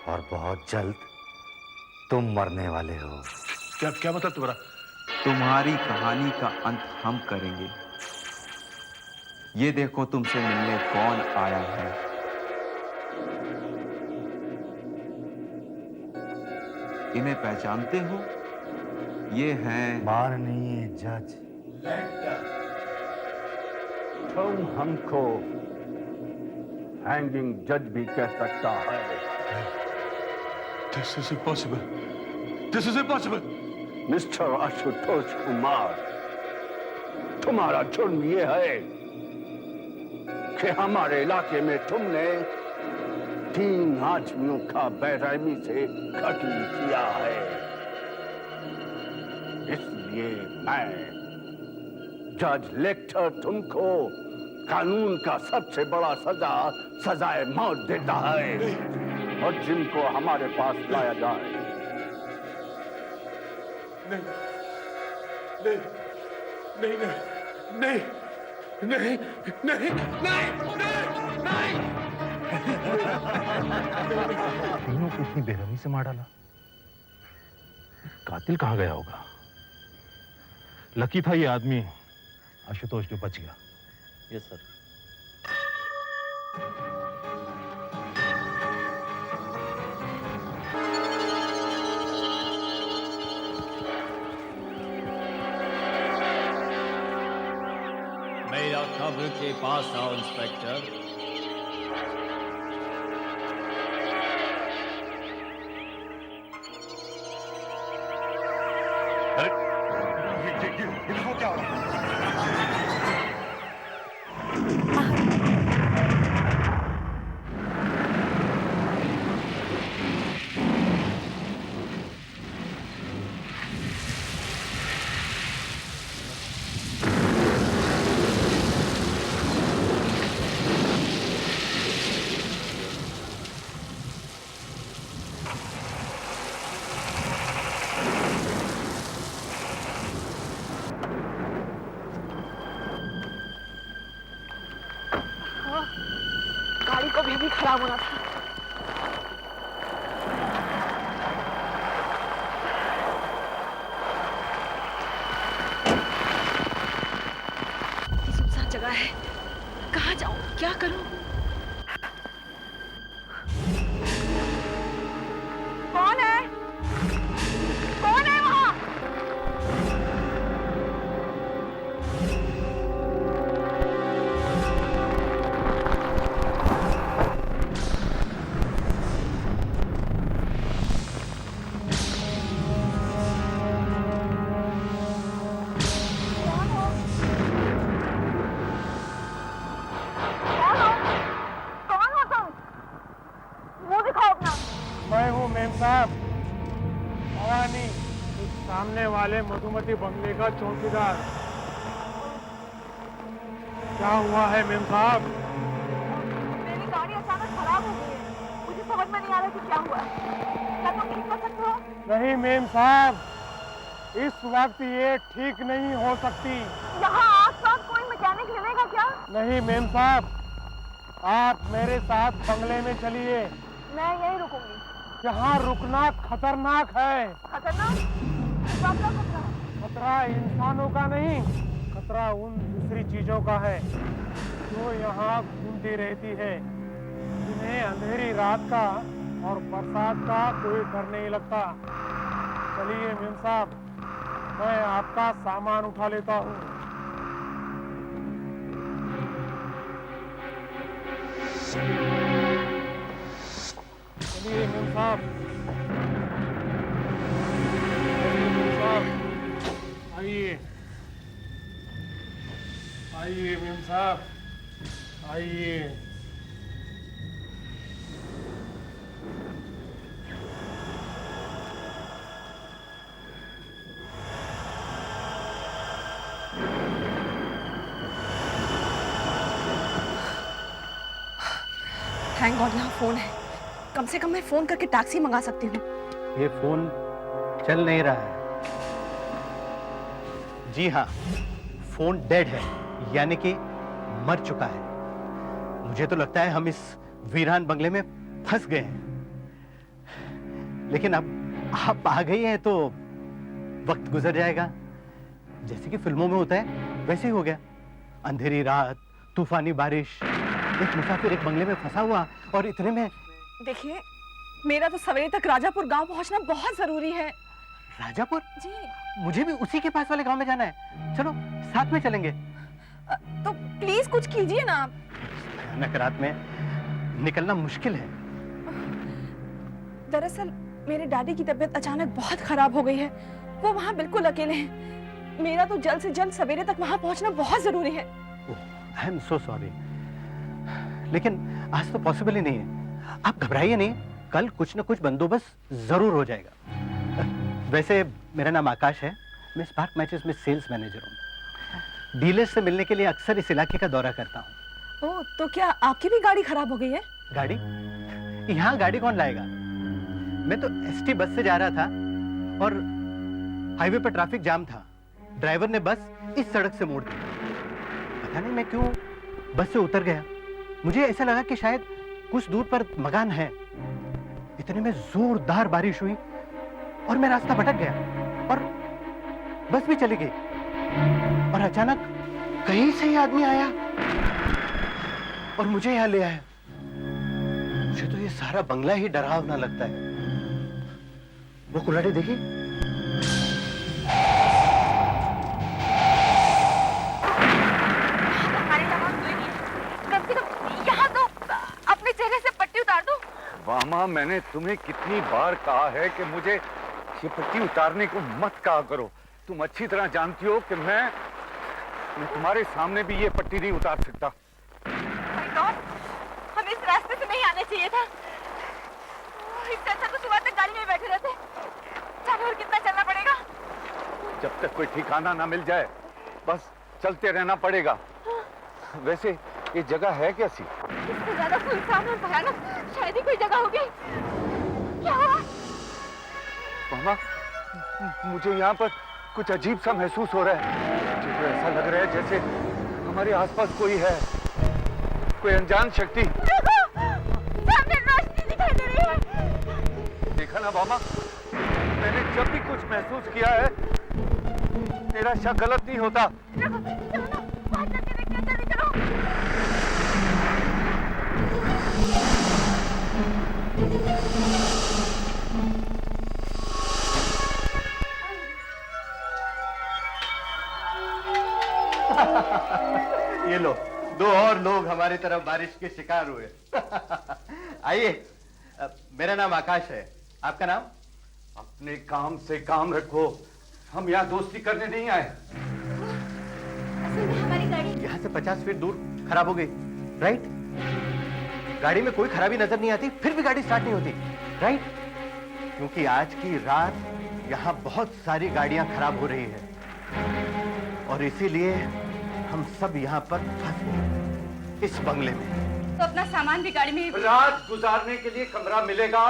और बहुत जल्द तुम मरने वाले हो। क्या मतलब तुम्हारा? तुम्हारी कहानी का अंत हम करेंगे। ये देखो तुमसे मिलने कौन आया है। इन्हें पहचानते हो? ये हैं माननीय जज। तुम हमको हैंगिंग जज भी कह सकता है। This is impossible. This is impossible. Mister Ashutosh Kumar, तुम्हारा जुर्म ये है कि हमारे इलाके में तुमने 3 आदमियों का बेरहमी से कत्ल किया है। इसलिए मैं जज लेक्टर तुमको कानून का सबसे बड़ा सजाए मौत देता है, और जिनको हमारे पास लाया जाए। तीनों को इतनी बेरहमी से मार डाला, कातिल कहाँ गया होगा? लकी था ये आदमी आशुतोष जो बच गया। Yes sir. मेरा खबर के पास आओ इंस्पेक्टर। वो क्या हो गाड़ी को भी खराब होना था। ये सुनसान जगह है, कहाँ जाऊं, क्या करूं? कौन है? कौन है वहाँ? मैं हूँ मेम साहब, भवानी, इस सामने वाले मधुमती बंगले का चौकीदार। क्या हुआ है मेम साहब? मेरी गाड़ी अचानक खराब हो गई है, मुझे समझ में नहीं आ रहा कि क्या हुआ है। क्या तुम ठीक कर सकते हो? नहीं मेम साहब, इस वक्त ये ठीक नहीं हो सकती। यहाँ आस-पास कोई मैकेनिक मिलेगा क्या? नहीं मेम साहब, आप मेरे साथ बंगले में चलिए। मैं यहीं रुकूंगी। यहाँ रुकना खतरनाक है। खतरनाक? किस बात का खतरा? खतरा इंसानों का नहीं, खतरा उन दूसरी चीजों का है जो यहाँ घूमती रहती है, जिन्हें अंधेरी रात का और बरसात का कोई डर नहीं लगता। चलिए मेम साहब, मैं आपका सामान उठा लेता हूँ। चलिए मेम साहब, आइए आइए मेम साहब, आइए। थैंक गॉड यहाँ फोन है, कम से कम मैं फोन करके टैक्सी मंगा सकती हूँ। ये फोन चल नहीं रहा है। जी हाँ, फोन डेड है, यानी कि मर चुका है। मुझे तो लगता है हम इस वीरान बंगले में फंस गए हैं। लेकिन अब आप आ गई हैं तो वक्त गुजर जाएगा। जैसे कि फिल्मों में होता है वैसे ही हो गया। अंधेरी रात, तूफानी बारिश, एक मुसाफिर एक बंगले में फंसा हुआ, और इतने में देखिए, मेरा तो सवेरे तक राजापुर गांव पहुंचना बहुत जरूरी है। राजापुर? जी। मुझे भी उसी के पास वाले गांव में जाना है। चलो साथ में चलेंगे। तो प्लीज कुछ कीजिए ना। भयानक रात में निकलना मुश्किल है। दरअसल मेरे डैडी की तबीयत अचानक बहुत खराब हो गई है, वो वहाँ बिल्कुल अकेले हैं। मेरा तो जल्द से जल्द सवेरे तक वहाँ पहुँचना बहुत जरूरी है। आई एम सो सॉरी, लेकिन आज तो पॉसिबल ही नहीं है। आप घबराइए नहीं, कल कुछ न कुछ बंदोबस्त जरूर हो जाएगा। वैसे मेरा नाम आकाश है, मैं स्पार्क मैचेस में सेल्स मैनेजर हूँ। डीलर्स से मिलने के लिए अक्सर इस इलाके का दौरा करता हूँ। ओह, तो क्या आपकी भी गाड़ी खराब हो गई है? गाड़ी? यहाँ गाड़ी कौन लाएगा? मैं तो एसटी बस से जा रहा था और हाईवे पर ट्रैफिक जाम था। ड्राइवर ने बस इस सड़क से मोड़ दी। पता नहीं मैं क्यों बस से उतर गया। मुझे ऐसा लगा कि शायद कुछ दूर पर मकान है। इतने में जोरदार बारिश हुई और मैं रास्ता भटक गया और बस भी चली गई। और अचानक कहीं से ही आदमी आया और मुझे यहाँ ले आया। मुझे तो ये सारा बंगला ही डरावना लगता है। वो कुल्हाड़ी देखी? यहाँ तो अपने चेहरे से पट्टी उतार दो। वामा, मैंने तुम्हें कितनी बार कहा है कि मुझे ये पट्टी उतारने को मत कहा करो। तुम अच्छी तरह जानती हो कि मैं तुम्हारे सामने भी ये पट्टी नहीं उतार सकता। My God, हमें इस रास्ते से नहीं आना चाहिए था। इससे अच्छा तो सुबह तक गाड़ी में बैठे रहते। जाने और कितना चलना पड़ेगा? जब तक कोई ठिकाना ना मिल जाए बस चलते रहना पड़ेगा। वैसे ये जगह है कैसी? इससे ज्यादा सुनसान और भयानक शायद ही कोई जगह होगी। क्या हुआ? मामा, मुझे यहाँ पर कुछ अजीब सा महसूस हो रहा है। मुझे तो ऐसा लग रहा है जैसे हमारे आसपास कोई है, कोई अनजान शक्ति। सामने रोशनी दिखाई दे रही है। देखा ना मामा, मैंने जब भी कुछ महसूस किया है मेरा शक गलत नहीं होता। ये लो, दो और लोग हमारी तरफ बारिश के शिकार हुए। आइए, मेरा नाम आकाश है। आपका नाम? अपने काम से काम रखो, हम यहाँ दोस्ती करने नहीं आए। हमारी गाड़ी यहाँ से 50 फीट दूर खराब हो गई, राइट? गाड़ी में कोई खराबी नजर नहीं आती, फिर भी गाड़ी स्टार्ट नहीं होती, राइट? क्योंकि आज की रात यहाँ बहुत सारी गाड़ियां खराब हो रही है और इसीलिए हम सब यहाँ पर फंस गए इस बंगले में। तो अपना सामान भी गाड़ी में। रात गुजारने के लिए कमरा मिलेगा,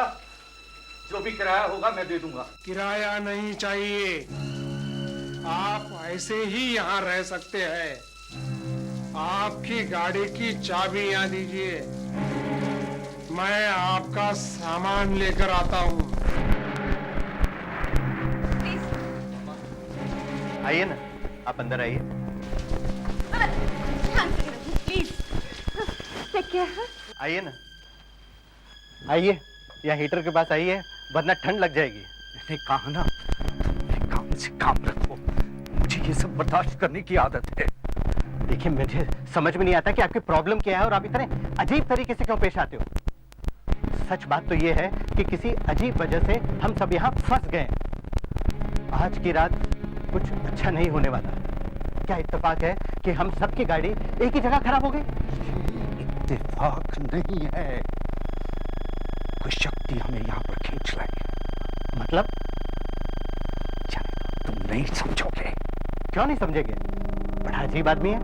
जो भी किराया होगा मैं दे दूंगा। किराया नहीं चाहिए, आप ऐसे ही यहाँ रह सकते हैं। आपकी गाड़ी की चाबी यहाँ दीजिए, मैं आपका सामान लेकर आता हूँ। आइए ना, आप अंदर आइए। Please take care. आइए ना, आइए, यहाँ हीटर के पास आइए, वरना ठंड लग जाएगी। मैंने कहा ना, काम से काम रखो, मुझे ये सब बर्दाश्त करने की आदत है। देखिए, मुझे समझ में नहीं आता कि आपकी प्रॉब्लम क्या है और आप इतने अजीब तरीके से क्यों पेश आते हो। सच बात तो ये है कि किसी अजीब वजह से हम सब यहाँ फंस गए। आज की रात कुछ अच्छा नहीं होने वाला। क्या इत्तेफाक है कि हम सबकी गाड़ी एक ही जगह खराब हो गई? इत्तेफाक नहीं है, कोई शक्ति हमें यहाँ पर खींच लाई है। मतलब? तुम नहीं समझोगे। क्यों नहीं समझेंगे? बड़ा अजीब आदमी है।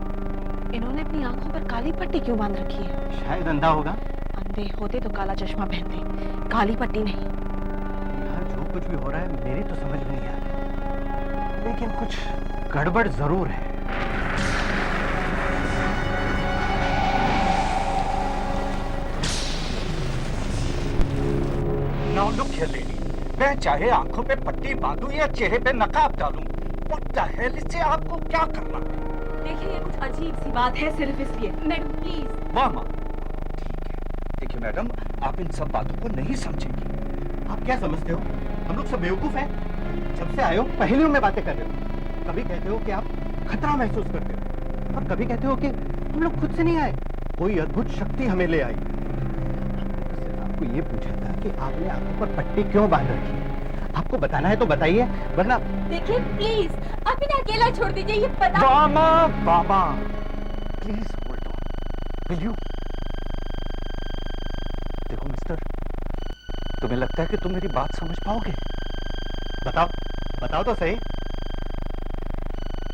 इन्होंने अपनी आंखों पर काली पट्टी क्यों बांध रखी है? शायद अंधा होगा। अंधे होते तो काला चश्मा पहनते, काली पट्टी नहीं। यहाँ जो कुछ भी हो रहा है मेरी तो समझ में नहीं आ रहा, लेकिन कुछ गड़बड़ जरूर है। Now look here, lady. मैं चाहे आंखों पे पट्टी बांधूं या चेहरे पे नकाब डालूं, what the hell, इससे आपको क्या करना है? देखिए, ये कुछ अजीब सी बात है, सिर्फ इसलिए। Madam please. वाह माँ, ठीक है। देखिए मैडम, आप इन सब बातों को नहीं समझेंगी। आप क्या समझते हो? हम लोग सब बेवकूफ हैं। जब से आए हो पहेलियों में बातें कर रहे हो। कभी कहते हो कि आप खतरा महसूस करते हो और कभी कहते हो कि हम लोग खुद से नहीं आए, कोई अद्भुत शक्ति हमें ले आई। सिर्फ आपको ये पूछा था कि आपने आंखों पर पट्टी क्यों बांध रखी है। आपको बताना है तो बताइए, वरना। देखिए प्लीज, आप इन्हें अकेला छोड़ दीजिए। ये पता। बाबा, please hold on, will you? देखो मिस्टर, तुम्हें लगता है कि तुम मेरी बात समझ पाओगे? बताओ, बताओ तो सही।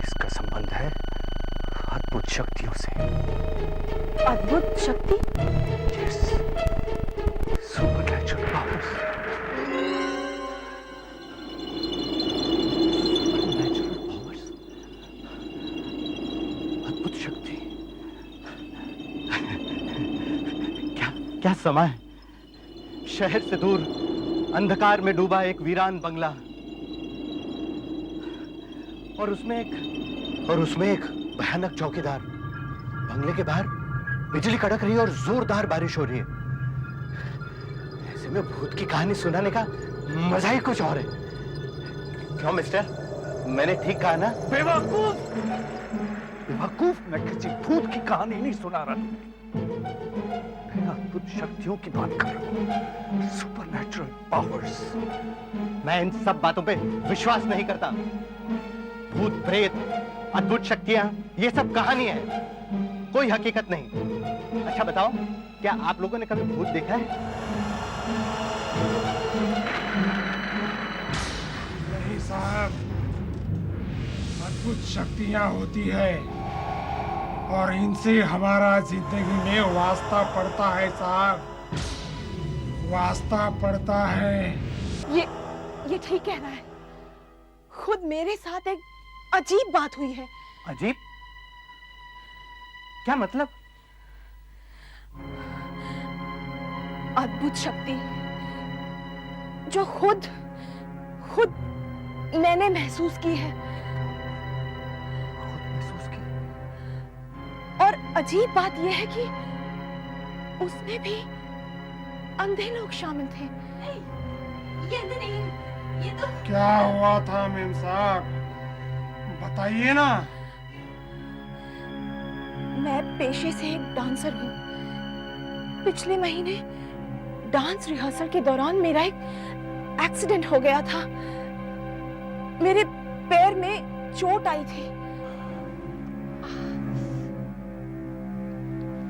इसका संबंध है अद्भुत शक्तियों से। अद्भुत शक्ति? Yes, supernatural powers. Supernatural powers, अद्भुत शक्ति। क्या समा है? शहर से दूर अंधकार में डूबा एक वीरान बंगला और उसमें एक भयानक चौकीदार। बंगले के बाहर बिजली कड़क रही है और जोरदार बारिश हो रही है। ऐसे में भूत की कहानी सुनाने का मजा ही कुछ और है। क्यों मिस्टर, मैंने ठीक कहा ना? बेवकूफ, मैं किसी भूत की कहानी नहीं सुना रहा, मैं अद्भुत शक्तियों की बात कर रहा हूँ, सुपरनैचुरल पावर्स। मैं इन सब बातों पे विश्वास नहीं करता। भूत प्रेत, अद्भुत शक्तियां, ये सब कहानी है, कोई हकीकत नहीं। अच्छा बताओ, क्या आप लोगों ने कभी भूत देखा है? नहीं साहब, अद्भुत शक्तियां होती है और इनसे हमारा जिंदगी में वास्ता पड़ता है साहब, वास्ता पड़ता है। ये ठीक कहना है। खुद मेरे साथ एक अजीब बात हुई है। अजीब? क्या मतलब? अद्भुत शक्ति जो खुद मैंने महसूस की है। और अजीब बात यह है कि उसमें भी अंधे लोग शामिल थे। ये अंधे नहीं, ये तो क्या हुआ था मेम साहब, बताइए ना। मैं पेशे से एक डांसर हूँ। पिछले महीने डांस रिहर्सल के दौरान मेरा एक एक्सीडेंट हो गया था। मेरे पैर में चोट आई थी।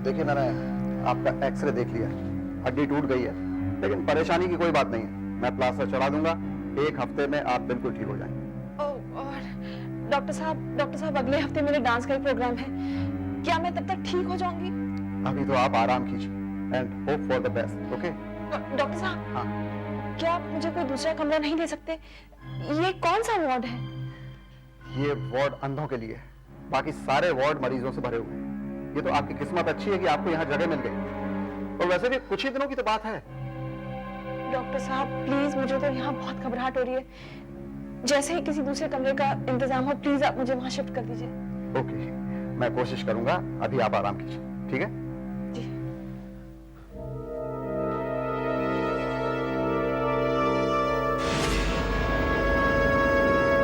देखिए नारायण, आपका एक्सरे देख लिया, हड्डी टूट गई है, लेकिन परेशानी की कोई बात नहीं है। मैं प्लास्टर चढ़ा दूंगा, 1 हफ्ते में आप बिल्कुल ठीक हो जाएंगे। और डॉक्टर साहब अगले हफ्ते मेरे डांस का एक प्रोग्राम है, क्या मैं तब तक ठीक हो जाऊंगी? अभी तो आप आराम कीजिए and hope for the best, okay? Doctor साहब, हाँ। क्या आप मुझे कोई दूसरा कमरा नहीं दे सकते? ये कौन सा वार्ड है? ये वार्ड अंधों के लिए है, बाकी सारे वार्ड मरीजों से भरे हुए हैं। ये तो आपकी किस्मत अच्छी है कि आपको यहाँ जगह मिल गई, और वैसे भी कुछ ही दिनों की तो बात है। डॉक्टर साहब प्लीज, मुझे तो यहाँ बहुत घबराहट हो रही है। जैसे ही किसी दूसरे कमरे का इंतजाम हो, प्लीज आप मुझे वहाँ शिफ्ट कर दीजिए। ओके, मैं कोशिश करूंगा। अभी आप आराम कीजिए, ठीक है? जी।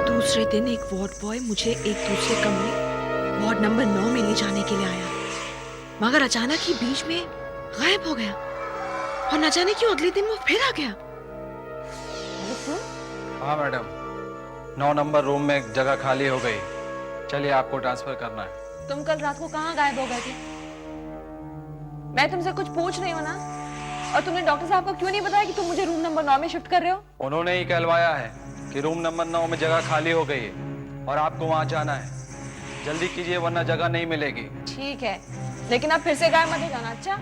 दूसरे दिन एक वार्ड बॉय मुझे एक दूसरे कमरे वार्ड नंबर 9 में ले जाने के लिए आया, मगर अचानक ही बीच में गायब हो गया और न जाने क्यों अगले दिन वो फिर आ गया। हाँ मैडम, 9 नंबर रूम में जगह खाली हो गई, चलिए आपको ट्रांसफर करना है। तुम कल रात को कहाँ गायब हो गए थे? मैं तुमसे कुछ पूछ रही हूँ ना, और तुमने डॉक्टर साहब को क्यों नहीं बताया कि तुम मुझे रूम नंबर 9 में शिफ्ट कर रहे हो? उन्होंने ही कहलवाया है कि रूम नंबर 9 में जगह खाली हो गई है और आपको वहाँ जाना है। जल्दी कीजिए वरना जगह नहीं मिलेगी। ठीक है, लेकिन आप फिर से गायब मत हो जाना। अच्छा?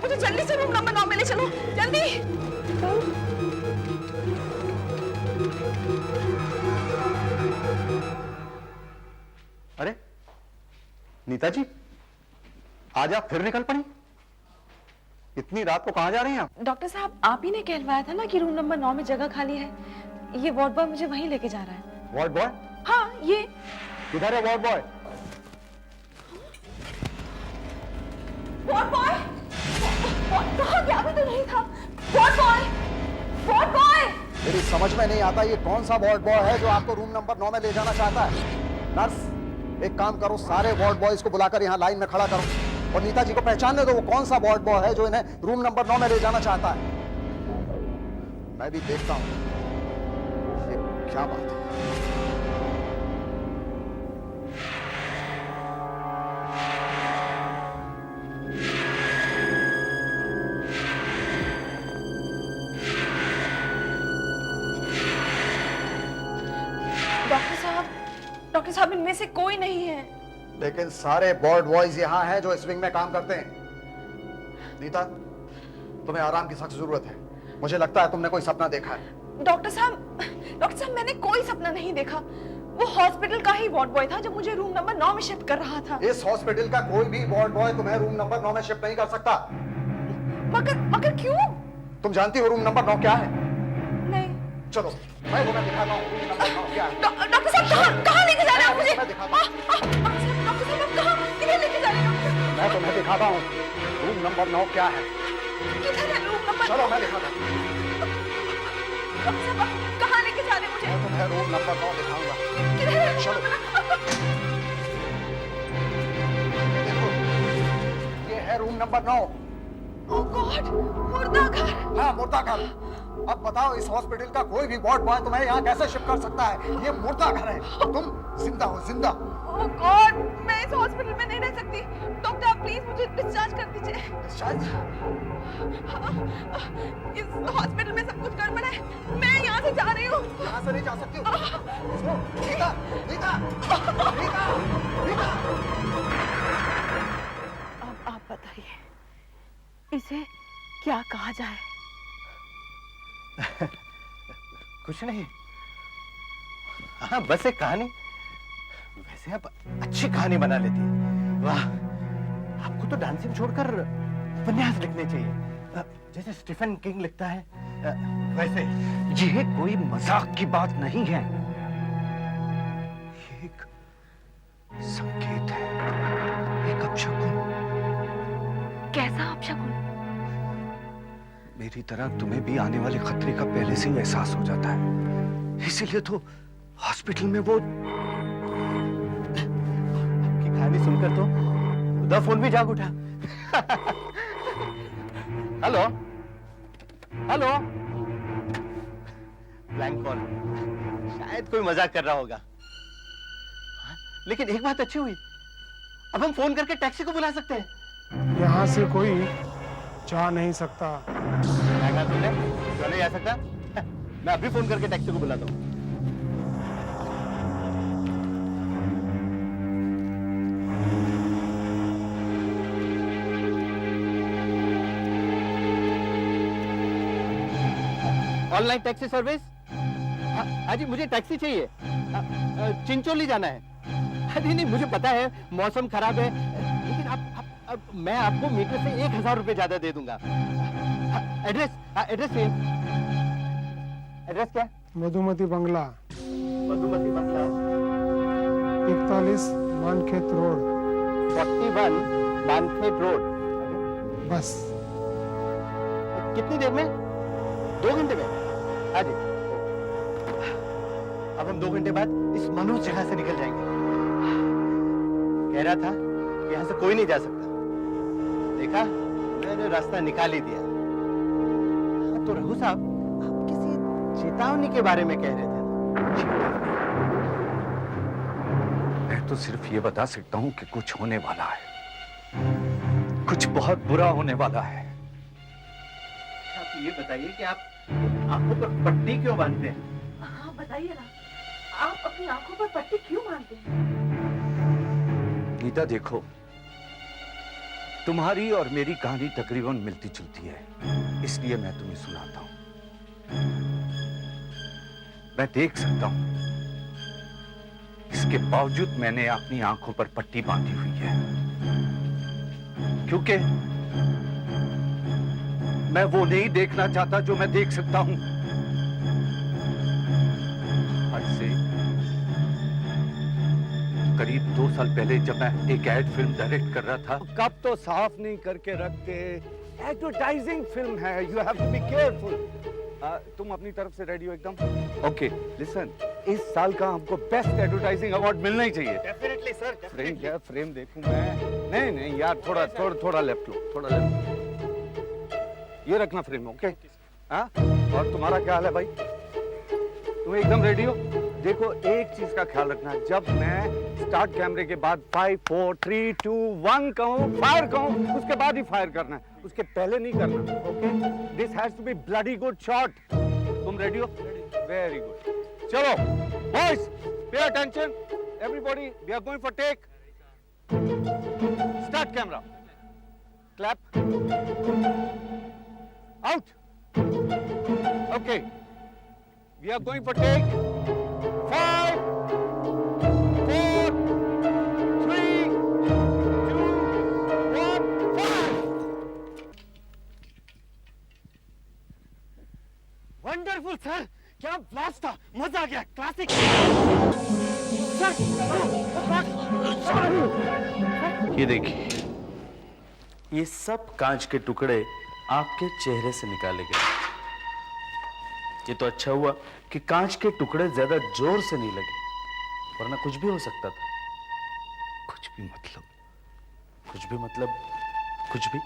मुझे जल्दी से रूम नंबर 9 में ले चलो, जल्दी। अरे नीता जी, आज आप फिर निकल पड़ी? इतनी रात को कहाँ जा रही हैं आप? डॉक्टर साहब, आप ही ने कहलवाया था ना कि रूम नंबर 9 में जगह खाली है। ये वार्ड बॉय मुझे वहीं लेके जा रहा है। Ward boy? हाँ, ये किधर है वार्ड बॉय? वार्ड बॉय कहाँ गया? अभी तो नहीं था। Ward boy, ward boy. मेरी समझ में नहीं आता ये कौन सा वार्ड बॉय है जो आपको रूम नंबर 9 में ले जाना चाहता है। नर्स, एक काम करो, सारे वार्ड बॉयज को बुलाकर यहाँ लाइन में खड़ा करो और नीता जी को पहचानने दो वो कौन सा वार्ड बॉय है जो इन्हें रूम नंबर 9 में ले जाना चाहता है। मैं भी देखता हूँ ये क्या बात है। डॉक्टर साहब, इनमें से कोई नहीं है। लेकिन सारे वार्ड बॉयज यहाँ हैं जो इस विंग में काम करते हैं। नीता, तुम्हें आराम की सख्त जरूरत है। मुझे लगता है तुमने कोई सपना देखा है। डॉक्टर साहब मैंने कोई सपना नहीं देखा। वो हॉस्पिटल का ही वार्ड बॉय था जो मुझे रूम नंबर 9 में शिफ्ट कर रहा था। इस हॉस्पिटल का कोई भी वार्ड बॉय तुम्हें रूम नंबर 9 में शिफ्ट नहीं कर सकता। मगर क्यों? तुम जानती हो रूम नंबर 9 क्या है? नहीं। चलो मैं तुम्हें दिखाता हूँ रूम नंबर 9 क्या है। डॉक्टर साहब कहाँ लेके जा रहे हैं मुझे? डॉक्टर साहब आप कहाँ किधर लेके जा रहे हैं? मैं तुम्हें दिखाता हूँ रूम नंबर 9 क्या है। किधर है रूम नंबर? चलो मैं दिखाता हूँ। डॉक्टर साहब आप कहाँ लेके जा रहे हैं मुझे? मैं तुम्हें रूम नंबर 9 दिखाऊंगा। किधर है? चलो। देखो ये है रूम नंबर 9। ओह गॉड, मुर्दा घर। हाँ, मुर्दा घर। अब बताओ इस हॉस्पिटल का कोई भी वार्ड बॉय तुम्हें यहाँ कैसे शिफ्ट कर सकता है? ये मुर्दा घर है। तुम जिंदा हो, जिंदा। ओह गॉड, मैं इस हॉस्पिटल में नहीं रह सकती। डॉक्टर आप प्लीज मुझे डिस्चार्ज कर दीजिए। डिस्चार्ज? इस हॉस्पिटल में सब कुछ गड़बड़ है। मैं यहाँ से जा रही हूँ। यहाँ से नहीं जा सकती हो। नीता, नीता, नीता, नीता। अब आप बताइए इसे क्या कहा जाए? कुछ नहीं, हाँ बस एक कहानी। वैसे आप अच्छी कहानी बना लेती हैं। वाह, आपको तो डांसिंग छोड़कर उपन्यास लिखने चाहिए, जैसे स्टीफन किंग लिखता है वैसे। ये कोई मजाक की बात नहीं है, ये एक संकेत है, एक अपशकुन। कैसा अपशकुन? मेरी तरह तुम्हें भी आने वाले खतरे का पहले से ही एहसास हो जाता है, इसीलिए तो हॉस्पिटल में वो। आपकी कहानी सुनकर तो द फोन भी जाग उठा। Hello hello, blank call. शायद कोई मजाक कर रहा होगा। हाँ? लेकिन एक बात अच्छी हुई, अब हम फोन करके टैक्सी को बुला सकते हैं। यहाँ से कोई जा नहीं सकता। क्या कहा तुमने? क्यों नहीं आ सकता? मैं अभी फोन करके टैक्सी को बुलाता हूँ। Online taxi service? हाँ जी, मुझे टैक्सी चाहिए। चिंचोली जाना है। अरे नहीं, मुझे पता है मौसम खराब है, लेकिन मैं आपको मीटर से 1000 रुपए ज्यादा दे दूंगा। एड्रेस एड्रेस क्या? मधुमती बंगला। मधुमती बंगला 41 मानखेत रोड। 41 मानखेत रोड। बस। कितनी देर में? 2 घंटे में? हाँ जी। अब हम 2 घंटे बाद इस मनोज जगह से निकल जाएंगे। कह रहा था यहाँ से कोई नहीं जा सकता। देखा, मैंने रास्ता निकाल ही दिया। तो रघु साहब, आप किसी चेतावनी के बारे में कह रहे थे। मैं तो सिर्फ ये बता सकता हूँ कि कुछ होने वाला है, कुछ बहुत बुरा होने वाला है। आप ये बताइए कि आप आंखों पर पट्टी क्यों बांधते हैं? हाँ बताइए ना, आप अपनी आंखों पर पट्टी क्यों बांधते हैं? नीता देखो, तुम्हारी और मेरी कहानी तकरीबन मिलती जुलती है, इसलिए मैं तुम्हें सुनाता हूं। मैं देख सकता हूं, इसके बावजूद मैंने अपनी आंखों पर पट्टी बांधी हुई है, क्योंकि मैं वो नहीं देखना चाहता जो मैं देख सकता हूं। आज से करीब 2 साल पहले जब मैं एक एड फिल्म डायरेक्ट कर रहा था। कब तो साफ नहीं करके रखते, एडवर्टाइजिंग फिल्म है, you have to be careful. तुम अपनी तरफ से रेडी हो एकदम? ओके लिसन, इस साल का हमको बेस्ट एडवर्टाइजिंग अवार्ड मिलना ही चाहिए। Definitely sir. फ्रेम क्या फ्रेम देखूं मैं? नहीं यार, थोड़ा लेफ्ट लो, थोड़ा लेफ्ट। ये रखना फ्रेम, ओके? हाँ, और तुम्हारा क्या हाल है भाई? तुम एकदम रेडी हो? देखो, एक चीज का ख्याल रखना, जब मैं स्टार्ट कैमरे के बाद 5 4 3 2 1 कहूं, फायर कहूं, उसके बाद ही फायर करना है, उसके पहले नहीं करना, okay? This has to be bloody good shot. तुम रेडी हो? Very good. चलो boys, pay attention everybody, we are going for take Start camera. Clap. Out. Okay. We are going for take 5, 4, 3, 2, 1, fire! Wonderful, sir. क्या blast था, मजा आ गया, classic. ये देखिए, ये सब कांच के टुकड़े आपके चेहरे से निकाले गए। ये तो अच्छा हुआ कि कांच के टुकड़े ज्यादा जोर से नहीं लगे, वरना कुछ भी हो सकता था। कुछ भी मतलब कुछ भी।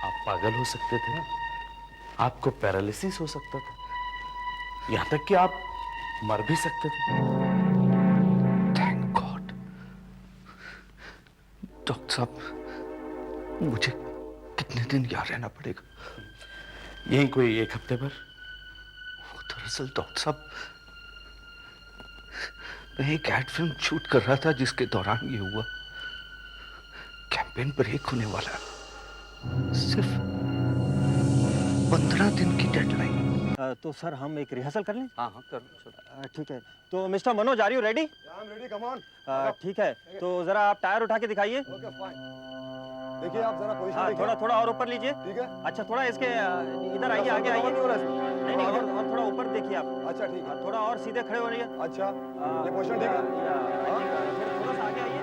आप पागल हो सकते थे, आपको पैरालिसिस हो सकता था, यहां तक कि आप मर भी सकते थे। Thank God. डॉक्टर साहब, मुझे कितने दिन यहाँ रहना पड़ेगा? यहीं कोई 1 हफ्ते भर। दरअसल डॉक्टर साहब, मैं एक एड फिल्म शूट कर रहा था जिसके दौरान ये हुआ। कैंपेन ब्रेक होने वाला है, सिर्फ 15 दिन की डेडलाइन। तो सर हम एक रिहर्सल कर लें? हाँ कर। ठीक है। तो mister Manoj, are you ready? Ready, come on. ठीक है, तो जरा आप टायर उठा के दिखाइए। Okay, fine. देखिए आप जरा पोजीशन हाँ, देखिए। थोड़ा और ऊपर लीजिए। ठीक है। अच्छा, थोड़ा इसके इधर आइए, आगे आइए। नहीं, और थोड़ा ऊपर देखिए आप। अच्छा, ठीक है। थोड़ा और सीधे खड़े हो रही है। अच्छा, ये पोजीशन ठीक है। थोड़ा सा आगे आइए।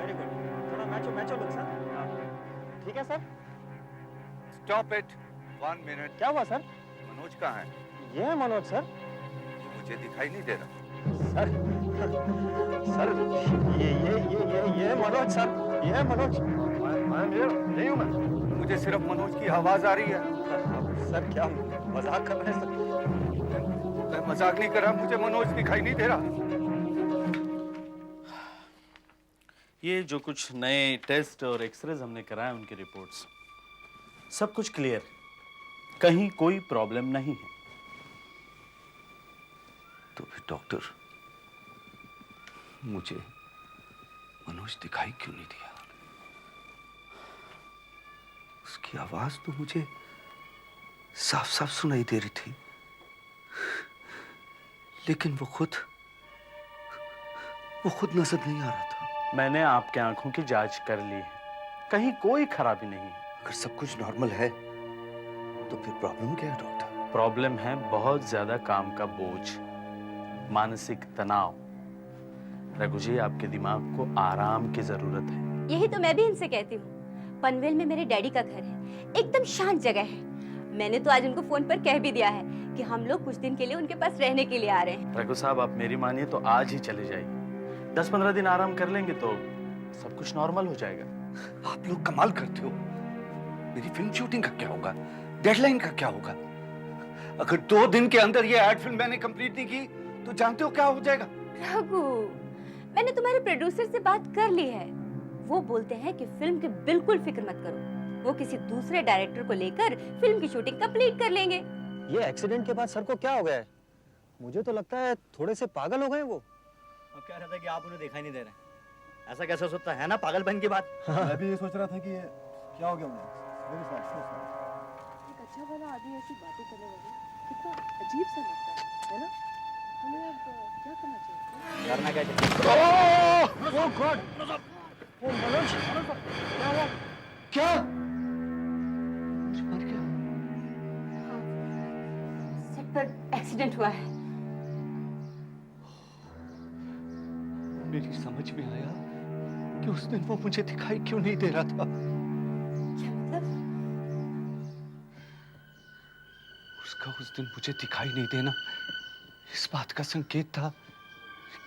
Very good. थोड़ा मैचो लुक सर। ठीक है सर। Stop it. 1 मिनट। क्या हुआ सर? मनोज कहाँ है? ये है मनोज सर। मुझे दिखाई नहीं दे रहा। सर ये मनोज सर, ये है मनोज। नहीं हूँ मैं। मुझे सिर्फ मनोज की आवाज आ रही है। सर क्या मजाक कर रहे हैं सर? मैं मजाक नहीं कर रहा, मुझे मनोज दिखाई नहीं दे रहा। ये जो कुछ नए टेस्ट और एक्सरेज हमने कराए, उनकी रिपोर्ट्स सब कुछ क्लियर, कहीं कोई प्रॉब्लम नहीं है। तो फिर डॉक्टर, मुझे मनोज दिखाई क्यों नहीं दिया? उसकी आवाज तो मुझे साफ साफ सुनाई दे रही थी, लेकिन वो खुद नजर नहीं आ रहा था। मैंने आपके आंखों की जांच कर ली है, कहीं कोई खराबी नहीं है। अगर सब कुछ नॉर्मल है तो फिर प्रॉब्लम क्या है डॉक्टर? प्रॉब्लम है बहुत ज्यादा काम का बोझ, मानसिक तनाव। रघु जी, आपके दिमाग को आराम की जरूरत है। यही तो मैं भी इनसे कहती हूँ। पनवेल में मेरे डैडी का घर है, एकदम शांत जगह है। मैंने तो आज उनको फोन पर कह भी दिया है कि हम लोग कुछ दिन के लिए उनके पास रहने के लिए आ रहे हैं। रघु साहब, आप मेरी मानिए तो आज ही चले जाइए। 10-15 दिन आराम कर लेंगे तो सब कुछ नॉर्मल हो जाएगा। आप लोग कमाल करते हो। मेरी फिल्म शूटिंग का क्या होगा? डेडलाइन का क्या होगा? अगर 2 दिन के अंदर ये एड फिल्म मैंने कंप्लीट नहीं की तो जानते हो क्या हो जाएगा? रघु, मैंने तुम्हारे प्रोड्यूसर से बात कर ली है। वो बोलते हैं कि फिल्म की बिल्कुल फिक्र मत करो, वो किसी दूसरे डायरेक्टर को लेकर फिल्म की शूटिंग कंप्लीट कर लेंगे। ये एक्सीडेंट के बाद सर को क्या हो गया है? मुझे तो लगता है थोड़े से पागल हो गए वो। अब कह रहा था कि आप उन्हें दिखाई नहीं दे रहे। ऐसा कैसे हो सकता है ना, पागलपन की बात। मैं भी ये सोच रहा था कि ये क्या हो गया उन्हें। एक अच्छा भला आदमी ऐसी बातें करने लगे, कितना अजीब सा लगता है ना? हमें अब क्या करना चाहिए? करना क्या चाहिए? ओह गॉड! ओ मनोज, क्या हुआ? क्या? मर गया? सेट पर एक्सीडेंट हुआ है। मेरी समझ में आया कि उस दिन वो मुझे दिखाई क्यों नहीं दे रहा था। क्या मतलब? उसका उस दिन मुझे दिखाई नहीं देना इस बात का संकेत था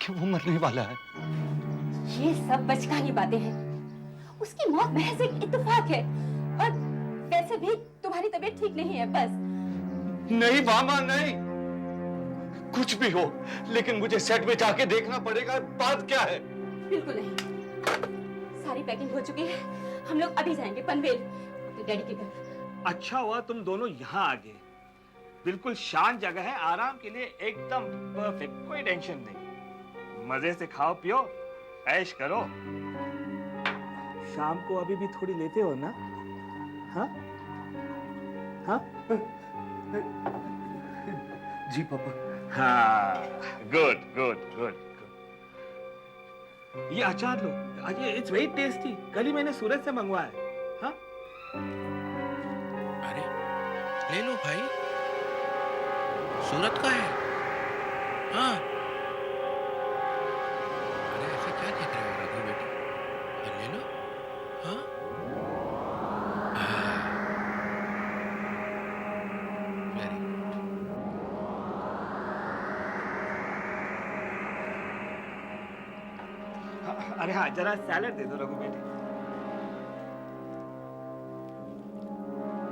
कि वो मरने वाला है। ये सब बचकानी बातें हैं। उसकी मौत महज एक इत्तेफाक है, और वैसे भी तुम्हारी तबीयत ठीक नहीं है। बस नहीं मामा, नहीं। कुछ भी हो, लेकिन मुझे सेट में जाके देखना पड़ेगा। बात क्या है? बिल्कुल नहीं। सारी पैकिंग हो चुकी है, हम लोग अभी जाएंगे पनवेल अपने डैडी के घर। अच्छा हुआ तुम दोनों यहाँ आ गए। बिल्कुल शांत जगह है, आराम के लिए एकदम परफेक्ट, कोई टेंशन नहीं। मजे से खाओ पियो, ऐश करो। शाम को अभी भी थोड़ी लेते हो ना? हाँ हाँ जी पापा। हाँ, गुड गुड गुड। ये अचार लो, ये इट्स वेरी टेस्टी। कल ही मैंने सूरत से मंगवाया है। हाँ अरे ले लो भाई, सूरत का है। हाँ अरे ऐसे क्या देख रहे हो रघु बेटा, ये ले लो। हाँ वेरी अरे हाँ, जरा सैलेड दे दो रघु बेटे।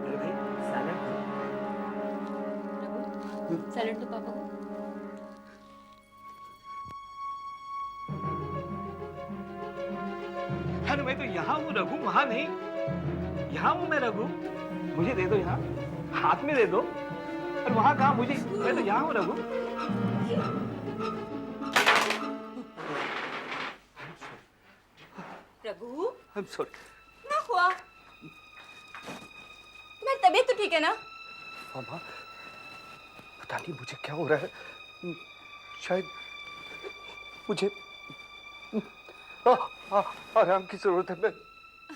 अरे भाई सैलेड दो। सैलेड तो पापा को। अरे मैं तो यहाँ हूँ रघु, वहाँ नहीं। यहाँ हूँ मैं रघु, मुझे दे दो यहाँ, हाथ में दे दो। और वहाँ कहाँ मुझे, मैं तो यहाँ हूँ रघु। Raghu I'm sorry. ना हुआ, तुम्हारी तबीयत तो ठीक है ना? मामा, पता नहीं मुझे क्या हो रहा है। शायद मुझे आराम की जरूरत है। मैं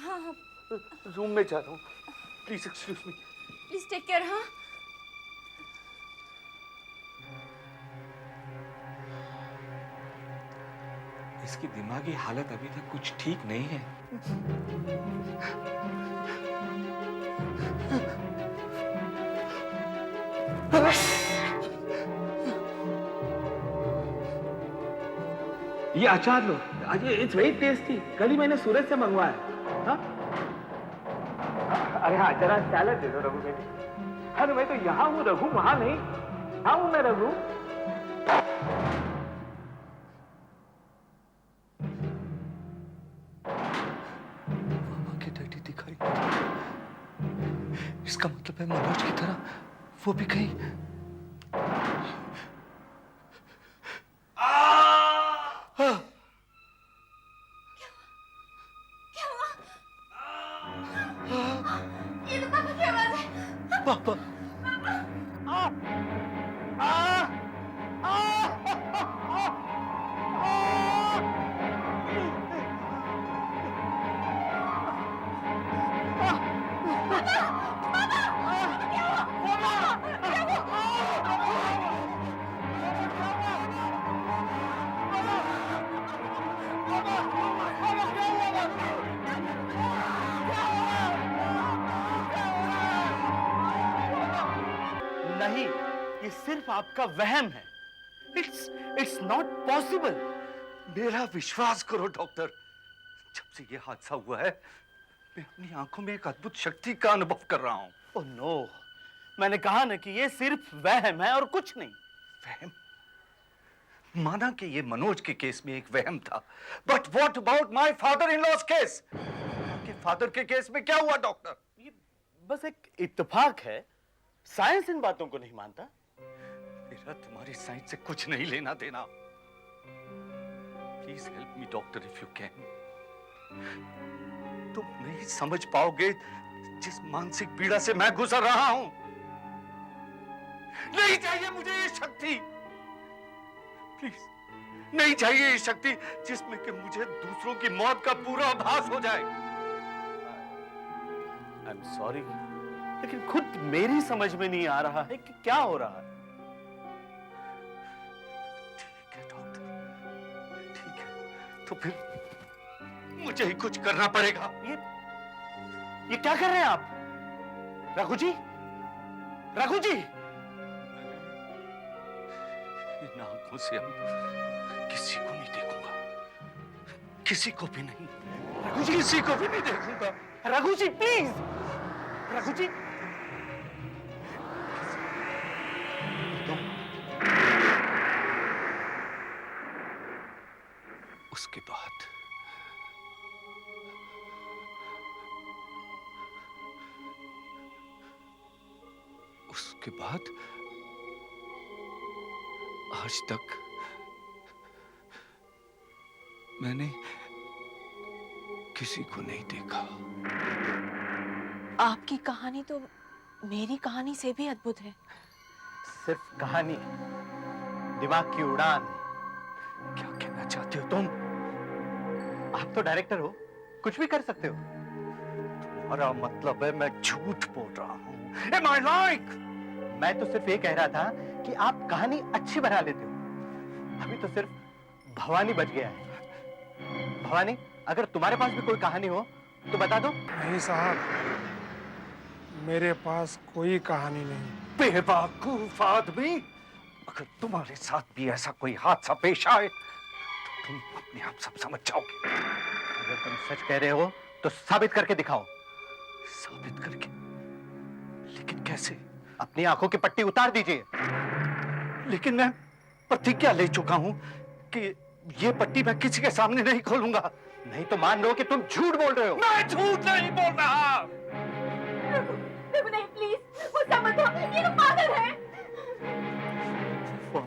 हाँ हाँ रूम में जा रहा हूँ। Please excuse me. Please take care. हाँ इसकी दिमागी हालत अभी तक कुछ ठीक नहीं है। ये अचार लो, ये इट्स वेरी टेस्टी। कल ही मैंने सूरत से मंगवाया। हाँ अरे हाँ, जरा सैलेड दे दो रघु बेटे। अरे मैं तो यहाँ हूँ रघु, वहाँ नहीं। हाँ हूँ मैं रघु। मामा के डैडी दिखाई नहीं देते। इसका मतलब है मनोज की तरह वो भी कहीं। ये तो पापा की आवाज है। पापा नहीं, ये सिर्फ आपका वहम है। It's not possible. मेरा विश्वास करो डॉक्टर, जब से ये हादसा हुआ है मैं अपनी आंखों में एक अद्भुत शक्ति का अनुभव कर रहा हूं। ओह नो, मैंने कहा ना कि ये सिर्फ वहम है और कुछ नहीं। वहम? माना कि ये मनोज के केस में एक वहम था, but what about my father in law's case? आपके फादर के केस में क्या हुआ डॉक्टर? ये बस एक इत्तेफाक है। साइंस इन बातों को नहीं मानता। मेरा तुम्हारी साइंस से कुछ नहीं लेना देना। Please help me doctor if you can. तुम नहीं समझ पाओगे जिस मानसिक पीड़ा से मैं गुजर रहा हूं। नहीं चाहिए मुझे ये शक्ति, प्लीज नहीं चाहिए ये शक्ति जिसमें कि मुझे दूसरों की मौत का पूरा आभास हो जाए। आई एम सॉरी, लेकिन खुद मेरी समझ में नहीं आ रहा है कि क्या हो रहा है। ठीक है डॉक्टर, ठीक है, तो फिर मुझे ही कुछ करना पड़ेगा। ये क्या कर रहे हैं आप? रघु जी, रघु जी! इन आंखों से अब किसी को नहीं देखूंगा, किसी को भी नहीं। रघु जी, किसी को भी नहीं देखूंगा। रघु जी प्लीज, रघु जी। उसके बाद आज तक मैंने किसी को नहीं देखा। आपकी कहानी तो मेरी कहानी से भी अद्भुत है। सिर्फ कहानी, दिमाग की उड़ान। क्या कहना चाहते हो तुम? आप तो डायरेक्टर हो, कुछ भी कर सकते हो। तुम्हारा मतलब है मैं झूठ बोल रहा हूँ? Am I lying? मैं तो सिर्फ ये कह रहा था कि आप कहानी अच्छी बना लेते हो। अभी तो सिर्फ भवानी बच गया है। भवानी, अगर तुम्हारे पास भी कोई कहानी हो तो बता दो। नहीं साहब, मेरे पास कोई कहानी नहीं। बेवकूफ आदमी, अगर तुम्हारे साथ भी ऐसा कोई हादसा पेश आए तो तुम अपने आप सब समझ जाओगे। अगर तुम सच कह रहे हो तो साबित करके दिखाओ। साबित करके? लेकिन कैसे? अपनी आंखों की पट्टी उतार दीजिए। लेकिन मैं प्रतिज्ञा ले चुका हूं कि ये पट्टी मैं किसी के सामने नहीं खोलूंगा। नहीं तो मान लो कि तुम झूठ बोल रहे हो। मैं झूठ नहीं बोल रहा। रघु नहीं, प्लीज गुस्सा मत हो, ये लोग पागल हैं।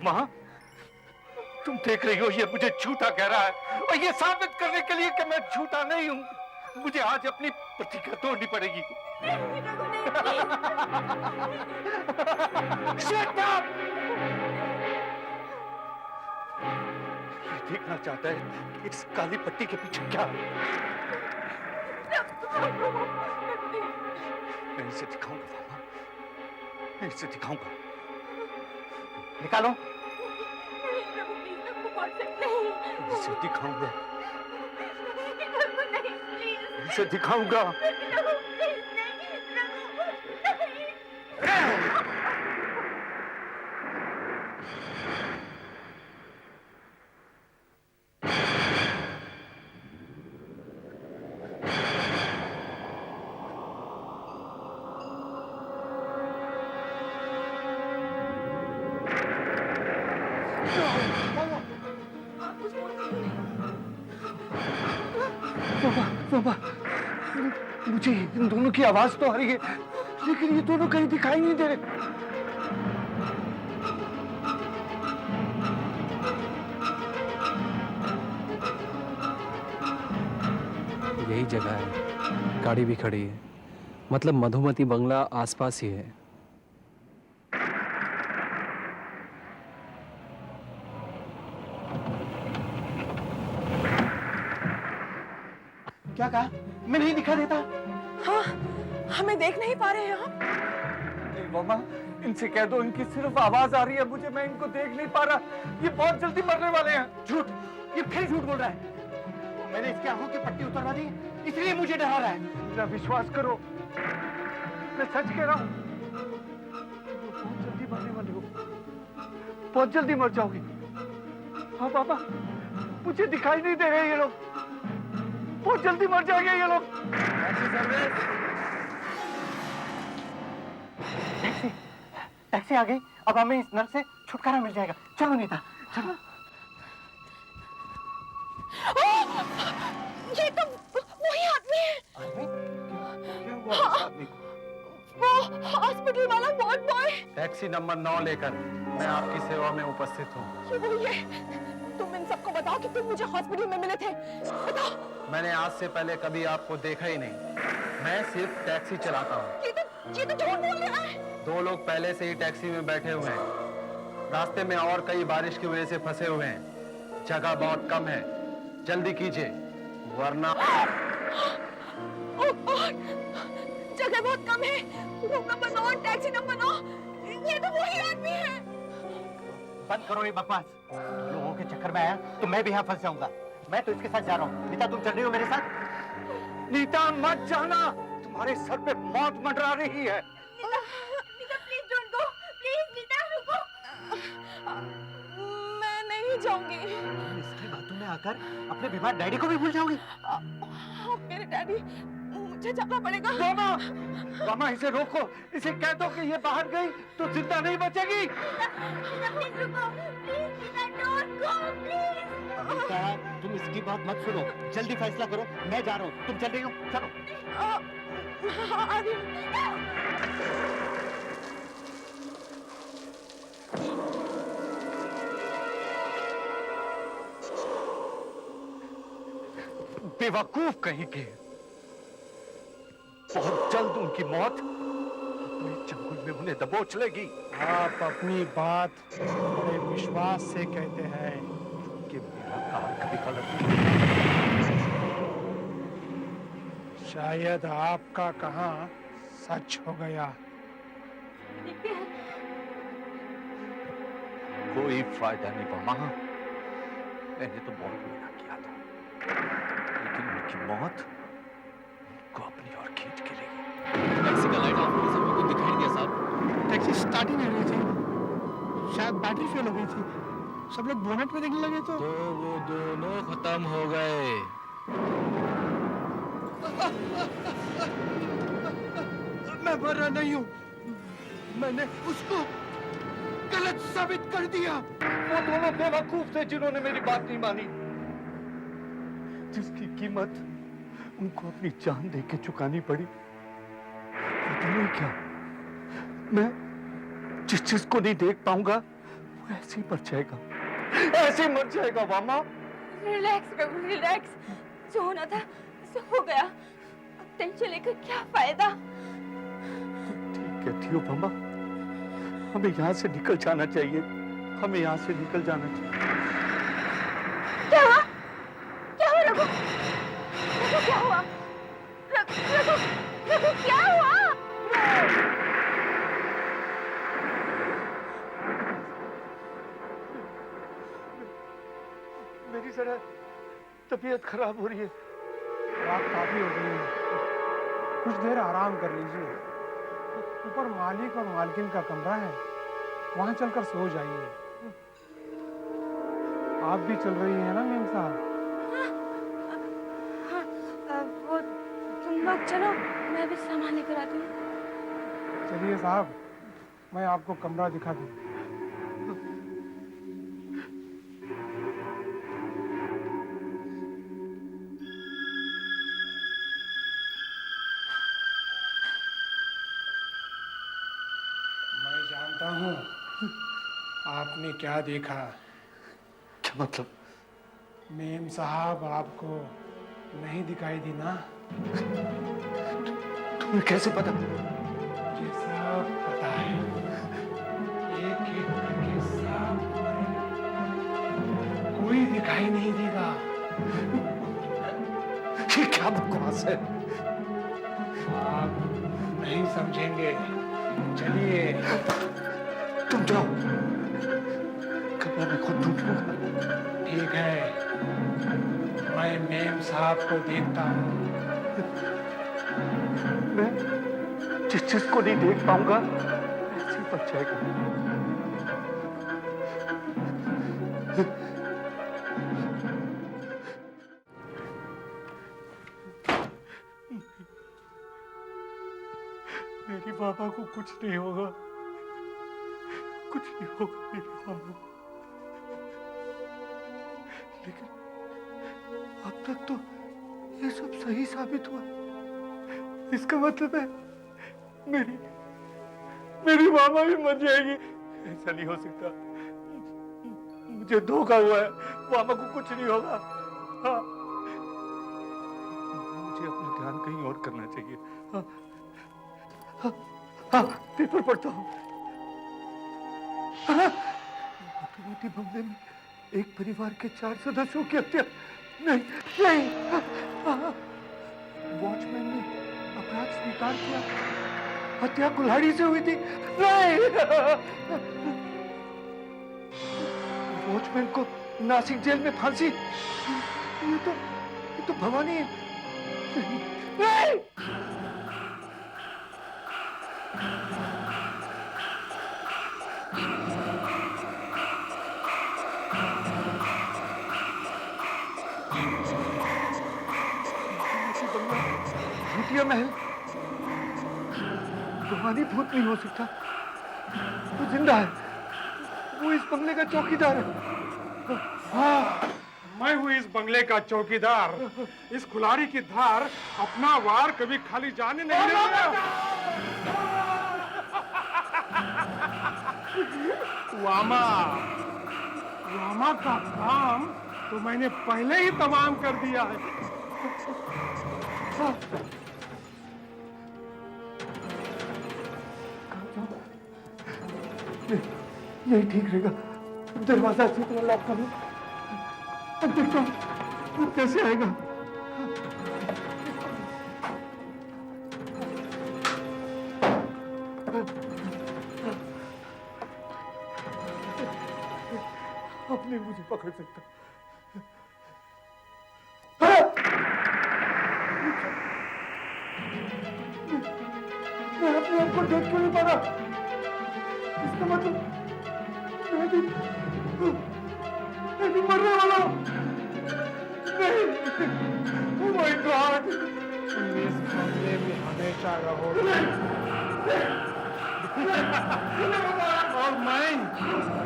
माँ, तुम देख रही हो ये मुझे झूठा कह रहा है, और ये साबित करने के लिए कि मैं झूठा नहीं हूँ मुझे आज अपनी प्रतिज्ञा तोड़नी पड़ेगी। Shut up! ये देखना चाहता है कि इस काली पट्टी के पीछे क्या है। मैं इसे दिखाऊंगा मामा, मैं इसे दिखाऊंगा। निकालो। इसे दिखाऊंगा, इसे दिखाऊंगा। मामा, मुझे इन दोनों की आवाज तो आ रही है, लेकिन ये दोनों कहीं दिखाई नहीं दे रहे। यही जगह है, गाड़ी भी खड़ी है, मतलब मधुमती बंगला आसपास ही है। क्या कहा? मैं नहीं दिखा देता। हाँ, हमें देख नहीं पा रहे हैं आप? नहीं मामा, इनसे कह दो इनकी सिर्फ आवाज आ रही है, मुझे, मैं इनको देख नहीं पा रहा। ये बहुत जल्दी मरने वाले हैं। झूठ, ये फिर झूठ बोल रहा है। मैंने इसकी आंखों की पट्टी उतरवा दी, इसलिए मुझे डरा रहा है। मेरा विश्वास करो, मैं सच कह रहा हूँ। बहुत जल्दी मरने वाले हो, बहुत जल्दी मर जाओगे। हाँ पापा, मुझे दिखाई नहीं दे रहे ये लोग, बहुत जल्दी मर जाएंगे ये लोग। टैक्सी, टैक्सी आ गई। अब हमें इस नल से छुटकारा मिल जाएगा। चलो नीता, चलो। ये तो वही आदमी है। आदमी? क्या हुआ हाँ, आदमी को? वो हॉस्पिटल वाला वार्ड बॉय। टैक्सी नंबर 9 लेकर मैं आपकी सेवा में उपस्थित हूँ। ये वही है। तुम इन सबको बताओ कि तुम मुझे हॉस्पिटल में मिले थे। बताओ। मैंने आज से पहले कभी आपको देखा ही नहीं, मैं सिर्फ टैक्सी चलाता हूँ। ये तो झूठ बोल रहा है। 2 लोग पहले से ही टैक्सी में बैठे हुए हैं, रास्ते में और कई बारिश की वजह से फंसे हुए हैं, जगह बहुत कम है, जल्दी कीजिए वरना। जगह बहुत कम है। Room number 9, taxi number 9। ये तो वही आदमी है। बंद करो ये बकवास। लोगों के चक्कर में आया तो मैं भी यहाँ फंस जाऊंगा। मैं तो इसके साथ जा रहा हूँ। नीता, तुम चल रही हो मेरे साथ? नीता मत जाना, तुम्हारे सर पे मौत मंडरा रही है। Neeta please don't go, please Neeta रुको। मैं नहीं जाऊंगी। इसकी बातों में आकर अपने बीमार डैडी को भी भूल जाओगी? मेरे डैडी, मुझे जाना पड़ेगा। मामा, मामा इसे रोको, इसे कह दो कि ये बाहर गई तो जिंदा नहीं बचेगी। नीता प्लीज रुको, please Neeta don't go please. तुम इसकी बात मत सुनो, जल्दी फैसला करो। मैं जा रहा हूँ, तुम चल रही हो? चलो। बेवकूफ कहीं के। बहुत जल्द उनकी मौत अपने चंगुल में उन्हें दबोच लेगी। आप अपनी बात बड़े विश्वास से कहते हैं कि मेरा काम कभी गलत नहीं। शायद आपका कहा सच हो गया। कोई फायदा नहीं बमा, मैंने तो बहुत मेहनत किया था, लेकिन उनकी मौत उनको अपनी ओर खींच के ले गई। टैक्सी का लाइट ऑफ होने से मुझे दिखाई नहीं दिया साहब। टैक्सी स्टार्ट ही नहीं हो रही थी, शायद बैटरी फेल हो गई थी। सब लोग बोनट में देखने लगे तो वो दोनों खत्म हो गए। मैं मरा नहीं हूँ, मैंने उसको गलत साबित कर दिया। वो दोनों बेवकूफ थे जिन्होंने मेरी बात नहीं मानी, जिसकी कीमत उनको अपनी जान दे के चुकानी पड़ी। तुम्हें क्या, मैं जिस चीज को नहीं देख पाऊंगा वो ऐसे ही मर जाएगा, ऐसे ही मर जाएगा। वामा रिलैक्स रघु, रिलैक्स। जो होना था सो हो गया, अब टेंशन लेकर क्या फायदा। ठीक कहती हो मामा, हमें यहाँ से निकल जाना चाहिए, हमें यहाँ से निकल जाना चाहिए। क्या हुआ? क्या हुआ रघु? रघु क्या हुआ? रघु क्या हुआ? मेरी जरा तबीयत खराब हो रही है। रात काफी हो गई है, कुछ देर आराम कर लीजिए। ऊपर मालिक और मालकिन का कमरा है, वहां चलकर सो जाइए। आप भी चल रही हैं ना मेम साहब? वो तुम लोग चलो, मैं भी सामान लेकर आती हूँ। चलिए साहब, मैं आपको कमरा दिखा दूँ। मैं जानता हूँ आपने क्या देखा। क्या मतलब? मेम साहब आपको नहीं दिखाई दी ना? तुम्हें कैसे पता? मुझे सब पता है, एक एक करके सब मरे। कोई दिखाई नहीं देगा। ये क्या बकवास है? आप नहीं समझेंगे। चलिए तुम जाओ, कमरा मैं खुद ढूंढूंगा। ठीक है, मैं मेम साहब को देखता हूँ। मैं जिस चीज को नहीं देख पाऊंगा ऐसे ही बच जाएगा। मेरी बाबा को कुछ नहीं होगा, कुछ नहीं होगा मेरे बाबा को। लेकिन अब तक तो ये सब सही साबित हुआ। इसका मतलब है मेरी मामा भी मर जाएगी। ऐसा नहीं हो सकता, मुझे धोखा हुआ है। मामा को कुछ नहीं होगा। हाँ, मुझे अपना ध्यान कहीं और करना चाहिए। हाँ, हाँ, हाँ, पेपर पढ़ता हूँ। हाँ, मोटी बंगले में एक परिवार के 4 सदस्यों की हत्या। नहीं, वॉचमैन ने अपराध स्वीकार किया, हत्या कुल्हाड़ी से हुई थी। नहीं, वॉचमैन को नासिक जेल में फांसी। ये तो भवानी है। नहीं, भूतिया महल। भवानी भूत नहीं हो सकता, वो जिंदा है। वो इस बंगले का चौकीदार है। हाँ, मैं हूँ इस बंगले का चौकीदार। इस कुल्हाड़ी की धार अपना वार कभी खाली जाने नहीं देगा। वामा का काम तो मैंने पहले ही तमाम कर दिया है। यही ठीक रहेगा। दरवाजा अच्छी तरह लॉक कर लो। अब देखता हूँ वो कैसे आएगा। अपने मुझे पकड़ सकता। मैं अपने आप को देख क्यों नहीं पा रहा? इसका मतलब मैं भी मरने वाला हूँ। नहीं, oh my God! तुम इस बंगले में हमेशा रहोगे। और मैं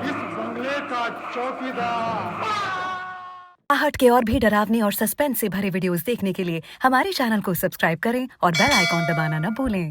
इस बंगले का चौकीदार। आहट के और भी डरावनी और सस्पेंस से भरे वीडियोस देखने के लिए हमारे चैनल को सब्सक्राइब करें और बेल आइकॉन दबाना न भूलें।